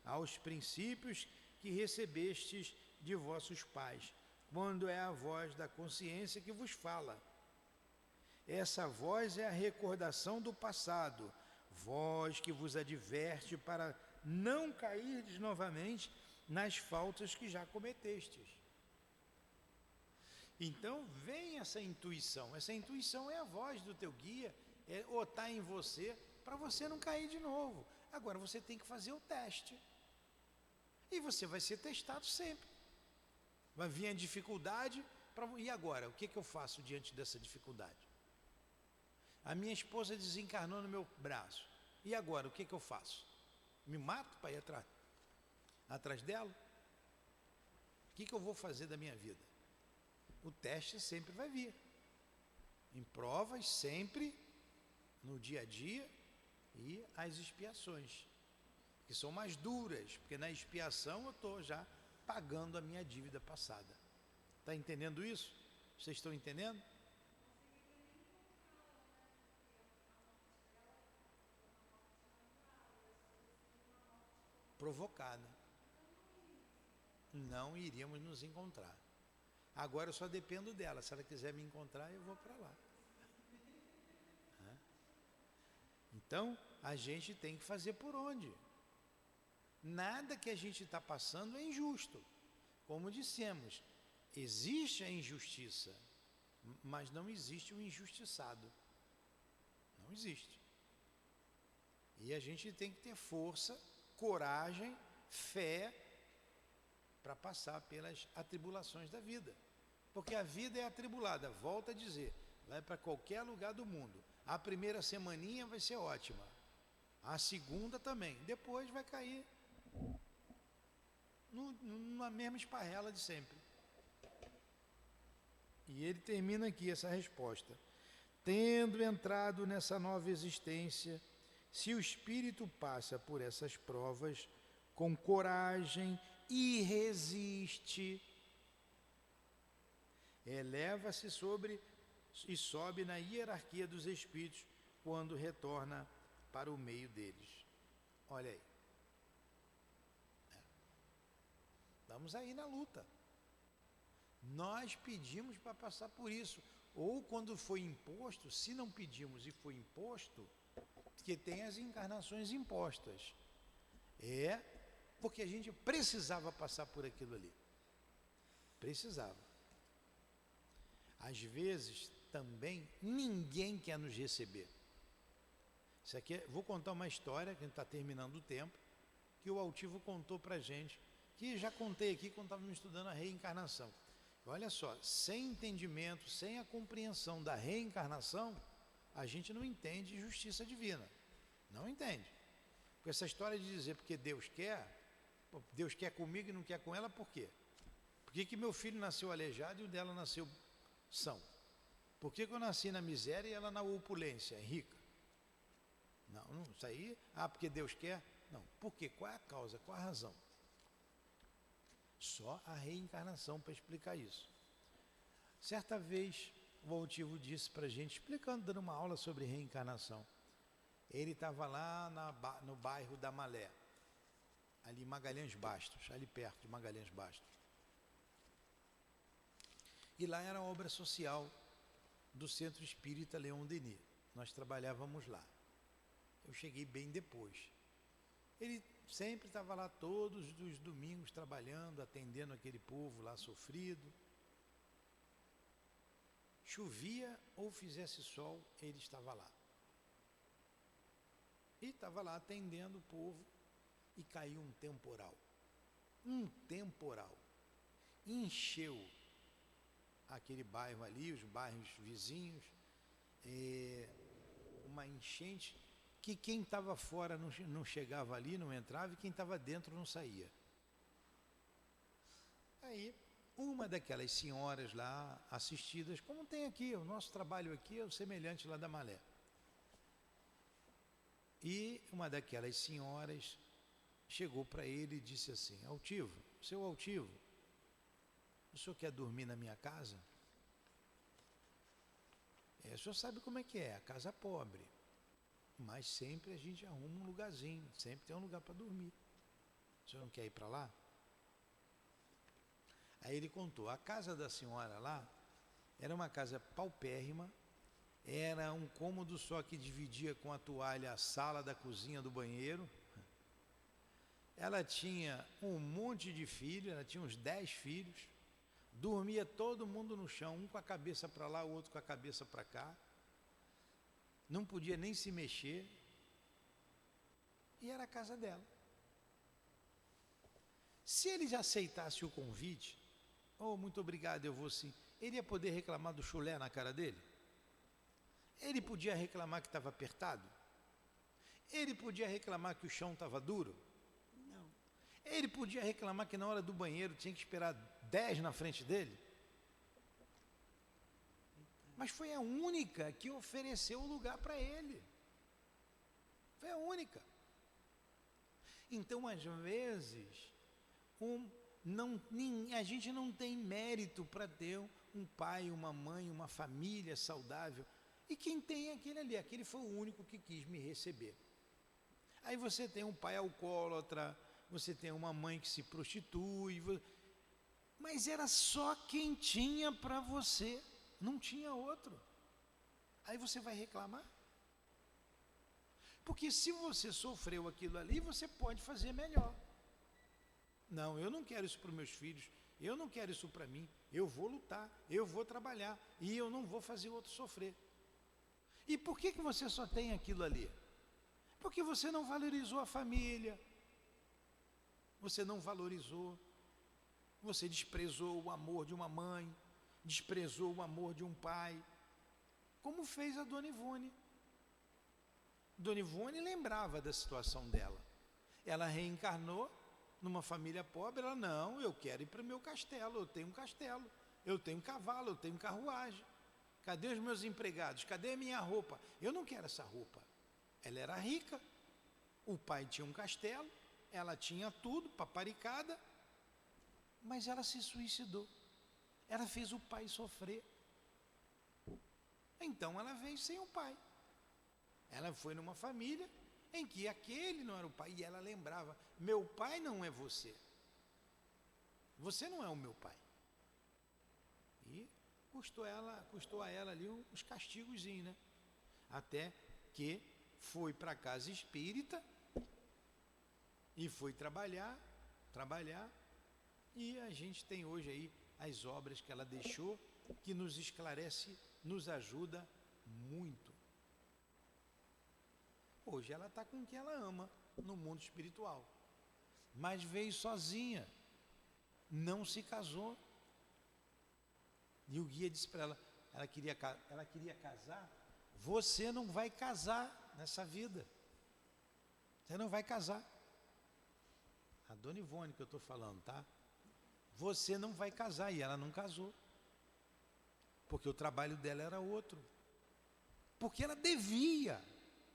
S2: aos princípios que recebestes de vossos pais, quando é a voz da consciência que vos fala. Essa voz é a recordação do passado, voz que vos adverte para não cairdes novamente nas faltas que já cometestes. Então vem essa intuição é a voz do teu guia, ou está em você, para você não cair de novo. Agora você tem que fazer o teste, e você vai ser testado sempre. Vai vir a dificuldade, e agora, o que eu faço diante dessa dificuldade? A minha esposa desencarnou no meu braço, e agora, o que eu faço? Me mato para ir atrás dela? O que eu vou fazer da minha vida? O teste sempre vai vir, em provas sempre, no dia a dia, e as expiações, que são mais duras, porque na expiação eu estou já pagando a minha dívida passada. Está entendendo isso? Vocês estão entendendo? Provocada. Não iríamos nos encontrar. Agora eu só dependo dela. Se ela quiser me encontrar, eu vou para lá. Então, a gente tem que fazer por onde? Nada que a gente está passando é injusto. Como dissemos, existe a injustiça, mas não existe o injustiçado. Não existe. E a gente tem que ter força, coragem, fé, para passar pelas atribulações da vida. Porque a vida é atribulada, volto a dizer, vai para qualquer lugar do mundo. A primeira semaninha vai ser ótima, a segunda também, depois vai cair na mesma esparrela de sempre. E ele termina aqui essa resposta. Tendo entrado nessa nova existência, se o espírito passa por essas provas com coragem e resiste, eleva-se e sobe na hierarquia dos espíritos quando retorna para o meio deles. Olha aí. Estamos aí na luta. Nós pedimos para passar por isso. Ou quando foi imposto, se não pedimos e foi imposto, que tem as encarnações impostas. Porque a gente precisava passar por aquilo ali. Precisava. Às vezes, também, ninguém quer nos receber. Isso aqui vou contar uma história, que a gente está terminando o tempo, que o Altivo contou para a gente, que já contei aqui quando estávamos estudando a reencarnação. Olha só, sem entendimento, sem a compreensão da reencarnação, a gente não entende justiça divina. Não entende. Porque essa história de dizer porque Deus quer comigo e não quer com ela, por quê? Por que meu filho nasceu aleijado e o dela nasceu são? Por que eu nasci na miséria e ela na opulência, rica? Não, isso aí, porque Deus quer? Não, por quê? Qual é a causa? Qual a razão? Só a reencarnação para explicar isso. Certa vez, o Altivo disse para a gente, explicando, dando uma aula sobre reencarnação. Ele estava lá no bairro da Malé, ali em Magalhães Bastos, ali perto de Magalhães Bastos. E lá era a obra social do Centro Espírita Leon Denis. Nós trabalhávamos lá. Eu cheguei bem depois. Ele sempre estava lá todos os domingos trabalhando, atendendo aquele povo lá sofrido. Chovia ou fizesse sol, ele estava lá. E estava lá atendendo o povo e caiu um temporal. Um temporal. Encheu aquele bairro ali, os bairros vizinhos, uma enchente que quem estava fora não chegava ali, não entrava, e quem estava dentro não saía. Aí, uma daquelas senhoras lá assistidas, como tem aqui, o nosso trabalho aqui é o semelhante lá da Malé. E uma daquelas senhoras chegou para ele e disse assim: Altivo, seu Altivo, o senhor quer dormir na minha casa? O senhor sabe como é que é, a casa pobre. Mas sempre a gente arruma um lugarzinho, sempre tem um lugar para dormir. O senhor não quer ir para lá? Aí ele contou, a casa da senhora lá era uma casa paupérrima, era um cômodo só que dividia com a toalha a sala da cozinha do banheiro. Ela tinha um monte de filhos, ela tinha uns 10 filhos, dormia todo mundo no chão, um com a cabeça para lá, o outro com a cabeça para cá. Não podia nem se mexer, e era a casa dela. Se ele já aceitasse o convite, muito obrigado, eu vou sim, ele ia poder reclamar do chulé na cara dele? Ele podia reclamar que estava apertado? Ele podia reclamar que o chão estava duro?
S3: Não.
S2: Ele podia reclamar que na hora do banheiro tinha que esperar 10 na frente dele? Mas foi a única que ofereceu o lugar para ele. Foi a única. Então, às vezes, a gente não tem mérito para ter um pai, uma mãe, uma família saudável. E quem tem é aquele ali, aquele foi o único que quis me receber. Aí você tem um pai alcoólatra, você tem uma mãe que se prostitui, mas era só quem tinha para você. Não tinha outro. Aí você vai reclamar? Porque se você sofreu aquilo ali, você pode fazer melhor. Não, eu não quero isso para os meus filhos, eu não quero isso para mim, eu vou lutar, eu vou trabalhar e eu não vou fazer o outro sofrer. E por que você só tem aquilo ali? Porque você não valorizou a família, você não valorizou, você desprezou o amor de uma mãe, desprezou o amor de um pai, como fez a Dona Ivone. Dona Ivone lembrava da situação dela. Ela reencarnou numa família pobre, ela, não, eu quero ir para o meu castelo, eu tenho um castelo, eu tenho cavalo, eu tenho carruagem. Cadê os meus empregados? Cadê a minha roupa? Eu não quero essa roupa. Ela era rica, o pai tinha um castelo, ela tinha tudo, paparicada, mas ela se suicidou. Ela fez o pai sofrer. Então ela veio sem o pai. Ela foi numa família em que aquele não era o pai. E ela lembrava, meu pai não é você. Você não é o meu pai. E custou a ela ali uns castigozinhos, né? Até que foi para a casa espírita e foi trabalhar, e a gente tem hoje aí as obras que ela deixou, que nos esclarece, nos ajuda muito. Hoje ela está com quem ela ama no mundo espiritual, mas veio sozinha, não se casou. E o guia disse para ela, ela queria casar, você não vai casar nessa vida. Você não vai casar. A dona Ivone que eu estou falando, tá? Você não vai casar. E ela não casou. Porque o trabalho dela era outro. Porque ela devia.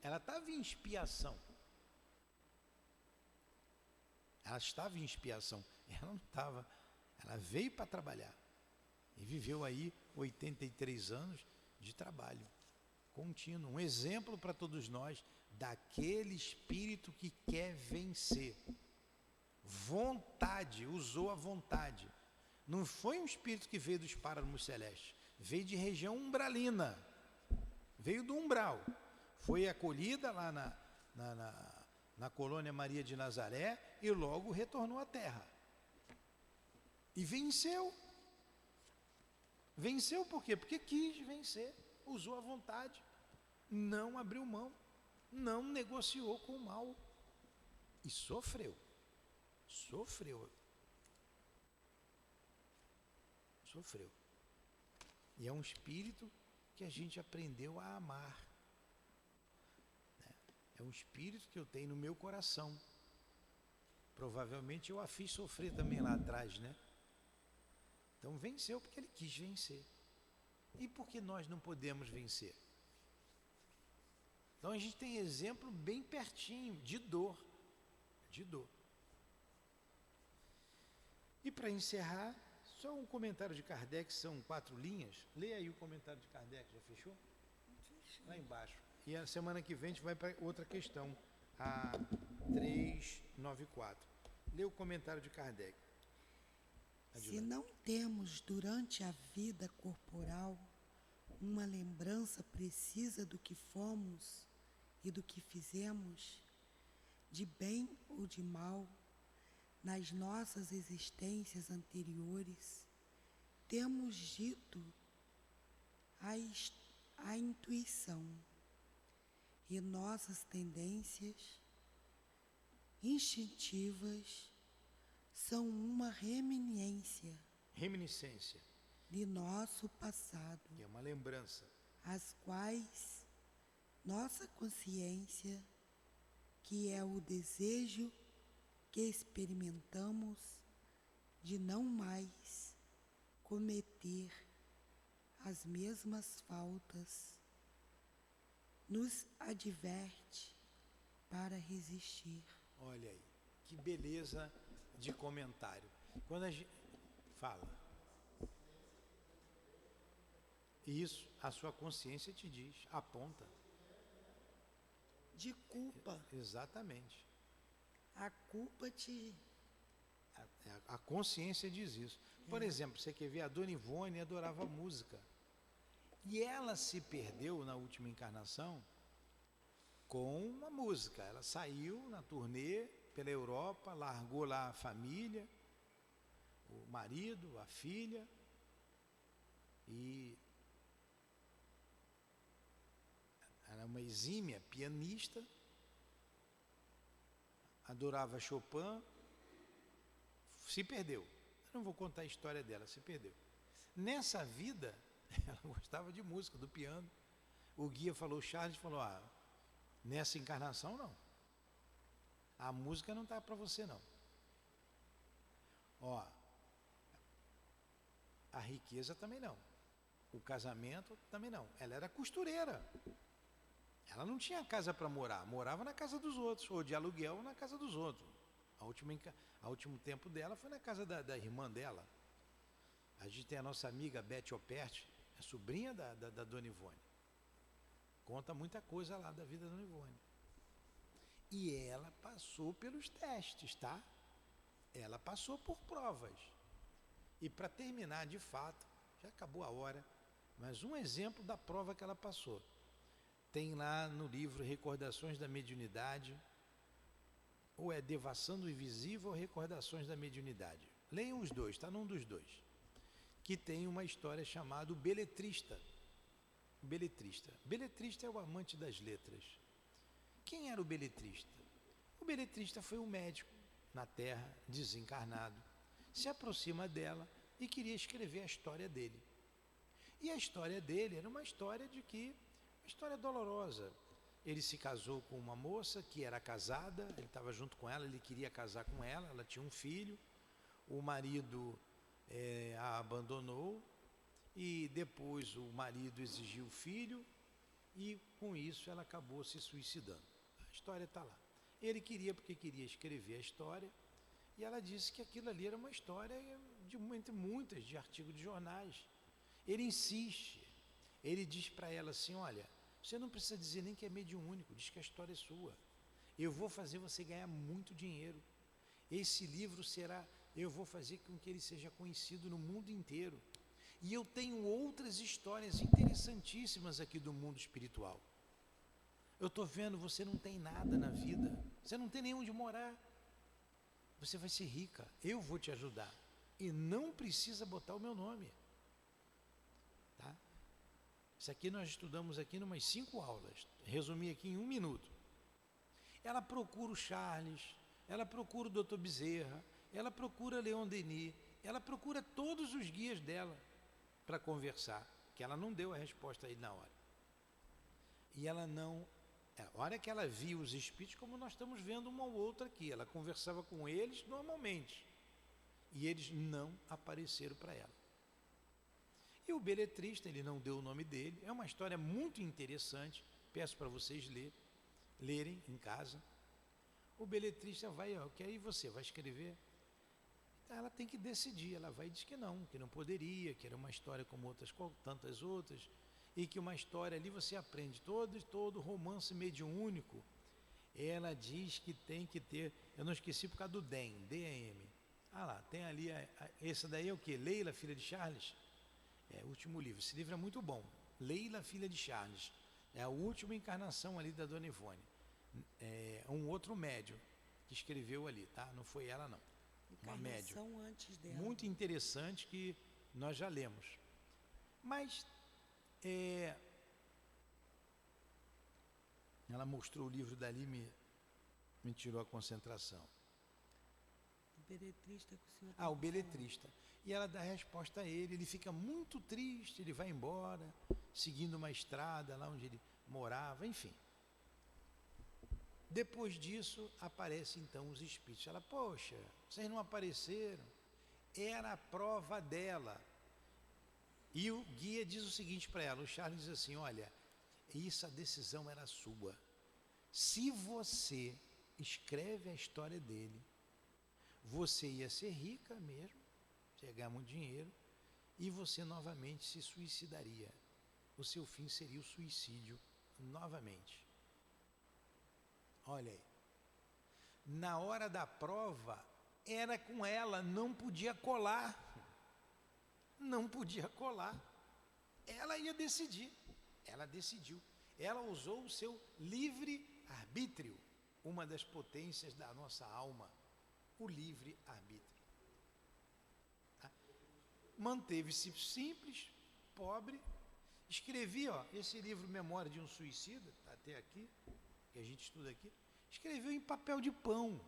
S2: Ela estava em expiação. Ela estava em expiação. Ela não estava. Ela veio para trabalhar. E viveu aí 83 anos de trabalho contínuo. Um exemplo para todos nós daquele espírito que quer vencer. Vontade, usou a vontade. Não foi um espírito que veio dos páramos celestes. Veio de região umbralina. Veio do umbral. Foi acolhida lá na colônia Maria de Nazaré e logo retornou à terra. E venceu. Venceu por quê? Porque quis vencer. Usou a vontade. Não abriu mão. Não negociou com o mal. E sofreu. Sofreu. E é um espírito que a gente aprendeu a amar. É um espírito que eu tenho no meu coração. Provavelmente eu a fiz sofrer também lá atrás, né? Então venceu porque ele quis vencer. E por que nós não podemos vencer? Então a gente tem exemplo bem pertinho de dor. De dor. E para encerrar, só um comentário de Kardec, são 4 linhas. Leia aí o comentário de Kardec, já fechou? Lá embaixo. E a semana que vem a gente vai para outra questão, a 394. Lê o comentário de Kardec.
S3: Se não temos durante a vida corporal uma lembrança precisa do que fomos e do que fizemos, de bem ou de mal, nas nossas existências anteriores, temos dito a intuição e nossas tendências instintivas são uma reminiscência de nosso passado,
S2: que é uma lembrança,
S3: as quais nossa consciência, que é o desejo que experimentamos de não mais cometer as mesmas faltas, nos adverte para resistir.
S2: Olha aí, que beleza de comentário. Quando a gente fala, isso, a sua consciência te diz, aponta.
S3: De culpa.
S2: Exatamente.
S3: A culpa te...
S2: A consciência diz isso. Por exemplo, você quer ver, a dona Ivone adorava música. E ela se perdeu na última encarnação com uma música. Ela saiu na turnê pela Europa, largou lá a família, o marido, a filha, e era uma exímia pianista, adorava Chopin, se perdeu. Eu não vou contar a história dela, se perdeu. Nessa vida, ela gostava de música, do piano. O guia falou, o Charles falou, nessa encarnação não. A música não está para você não. A riqueza também não. O casamento também não. Ela era costureira. Ela não tinha casa para morar, morava na casa dos outros, ou de aluguel na casa dos outros. A último tempo dela foi na casa da irmã dela. A gente tem a nossa amiga Beth Operti, a sobrinha da dona Ivone. Conta muita coisa lá da vida da dona Ivone. E ela passou pelos testes, tá? Ela passou por provas. E para terminar, de fato, já acabou a hora, mas um exemplo da prova que ela passou. Tem lá no livro Recordações da Mediunidade, ou é Devassando o Invisível ou Recordações da Mediunidade. Leiam os dois, está num dos dois. Que tem uma história chamada O Beletrista. Beletrista. Beletrista é o amante das letras. Quem era o beletrista? O beletrista foi um médico na Terra, desencarnado, se aproxima dela e queria escrever a história dele. E a história dele era uma história uma história dolorosa. Ele se casou com uma moça que era casada, ele estava junto com ela, ele queria casar com ela, ela tinha um filho, o marido a abandonou, e depois o marido exigiu o filho, e com isso ela acabou se suicidando. A história está lá. Ele queria, porque queria escrever a história, e ela disse que aquilo ali era uma história entre muitas, de artigos de jornais. Ele insiste, ele diz para ela assim, olha, você não precisa dizer nem que é mediúnico, diz que a história é sua. Eu vou fazer você ganhar muito dinheiro. Esse livro eu vou fazer com que ele seja conhecido no mundo inteiro. E eu tenho outras histórias interessantíssimas aqui do mundo espiritual. Eu estou vendo, você não tem nada na vida, você não tem nem onde morar. Você vai ser rica, eu vou te ajudar. E não precisa botar o meu nome. Tá? Isso aqui nós estudamos aqui em umas 5 aulas. Resumi aqui em 1 minuto. Ela procura o Charles, ela procura o Dr. Bezerra, ela procura Leon Denis, ela procura todos os guias dela para conversar, que ela não deu a resposta aí na hora. E ela não... A hora que ela viu os espíritos, como nós estamos vendo uma ou outra aqui, ela conversava com eles normalmente, e eles não apareceram para ela. E o beletrista, ele não deu o nome dele, é uma história muito interessante, peço para vocês lerem em casa. O beletrista vai, que aí você vai escrever, ela tem que decidir, ela vai e diz que não poderia, que era uma história como tantas outras, e que uma história ali você aprende todo romance mediúnico, ela diz que tem que ter, eu não esqueci por causa do D-A-M. Lá, tem ali, esse daí é o quê? Leila, filha de Charles? É o último livro, esse livro é muito bom. Leila, filha de Charles, é a última encarnação ali da Dona Ivone. É um outro médium que escreveu ali, tá? Não foi ela não, uma médium.
S3: Antes dela.
S2: Muito interessante que nós já lemos. Mas ela mostrou o livro dali e me tirou a concentração.
S3: O beletrista que o senhor
S2: o beletrista. E ela dá a resposta a ele fica muito triste, ele vai embora, seguindo uma estrada lá onde ele morava, enfim. Depois disso, aparecem então os espíritos. Ela, poxa, vocês não apareceram? Era a prova dela. E o guia diz o seguinte para ela, o Charles diz assim, olha, a decisão era sua. Se você escreve a história dele, você ia ser rica mesmo, você ia ganhar muito dinheiro, e você novamente se suicidaria. O seu fim seria o suicídio novamente. Olha aí. Na hora da prova, era com ela, não podia colar. Não podia colar. Ela ia decidir. Ela decidiu. Ela usou o seu livre-arbítrio, uma das potências da nossa alma, o livre-arbítrio. Tá? Manteve-se simples, pobre, escrevi, esse livro Memória de um Suicida, está até aqui, que a gente estuda aqui, escreveu em papel de pão.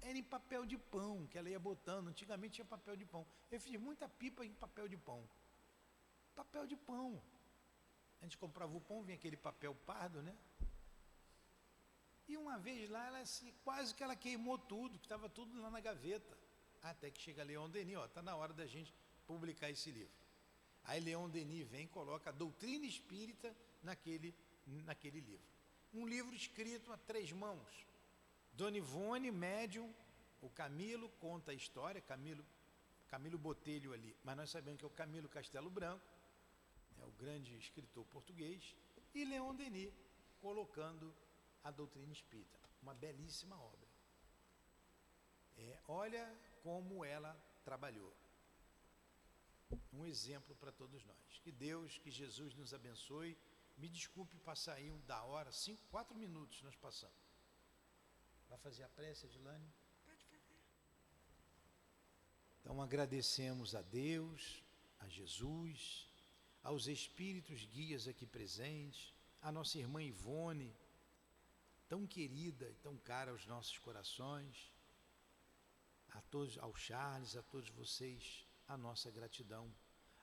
S2: Era em papel de pão que ela ia botando. Antigamente tinha papel de pão. Eu fiz muita pipa em papel de pão. Papel de pão. A gente comprava o pão, vinha aquele papel pardo, né? E uma vez lá, quase que ela queimou tudo, que estava tudo lá na gaveta. Até que chega Leon Denis, está na hora da gente publicar esse livro. Aí Leon Denis vem e coloca a doutrina espírita naquele livro. Um livro escrito a 3 mãos. Dona Ivone, médium, o Camilo conta a história, Camilo Botelho ali, mas nós sabemos que é o Camilo Castelo Branco, é o grande escritor português, e Leon Denis colocando a doutrina espírita, uma belíssima obra. Olha como ela trabalhou. Um exemplo para todos nós. Que Deus, que Jesus nos abençoe. Me desculpe passar aí da hora, 4 minutos nós passamos. Vai fazer a prece, Edilane?
S3: Pode fazer.
S2: Então agradecemos a Deus, a Jesus, aos espíritos guias aqui presentes, a nossa irmã Ivone, tão querida e tão cara aos nossos corações, A todos, ao Charles, a todos vocês, a nossa gratidão.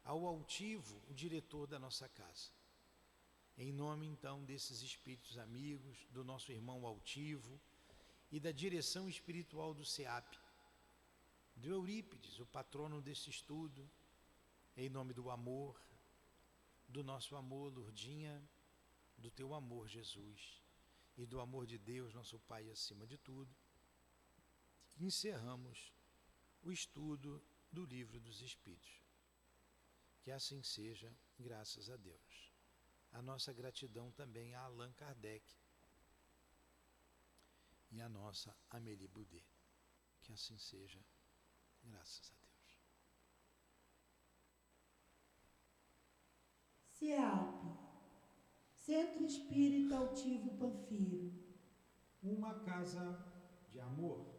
S2: Ao Altivo, o diretor da nossa casa. Em nome, então, desses espíritos amigos, do nosso irmão Altivo e da direção espiritual do SEAP, do Eurípides, o patrono desse estudo, em nome do amor, do nosso amor, Lourdinha, do teu amor, Jesus, e do amor de Deus, nosso Pai, acima de tudo, encerramos o estudo do Livro dos Espíritos. Que assim seja, graças a Deus. A nossa gratidão também a Allan Kardec e a nossa Amélie Boudet. Que assim seja, graças a Deus.
S4: SEAP, Centro Espírita Altivo Panfiro.
S1: Uma casa de amor.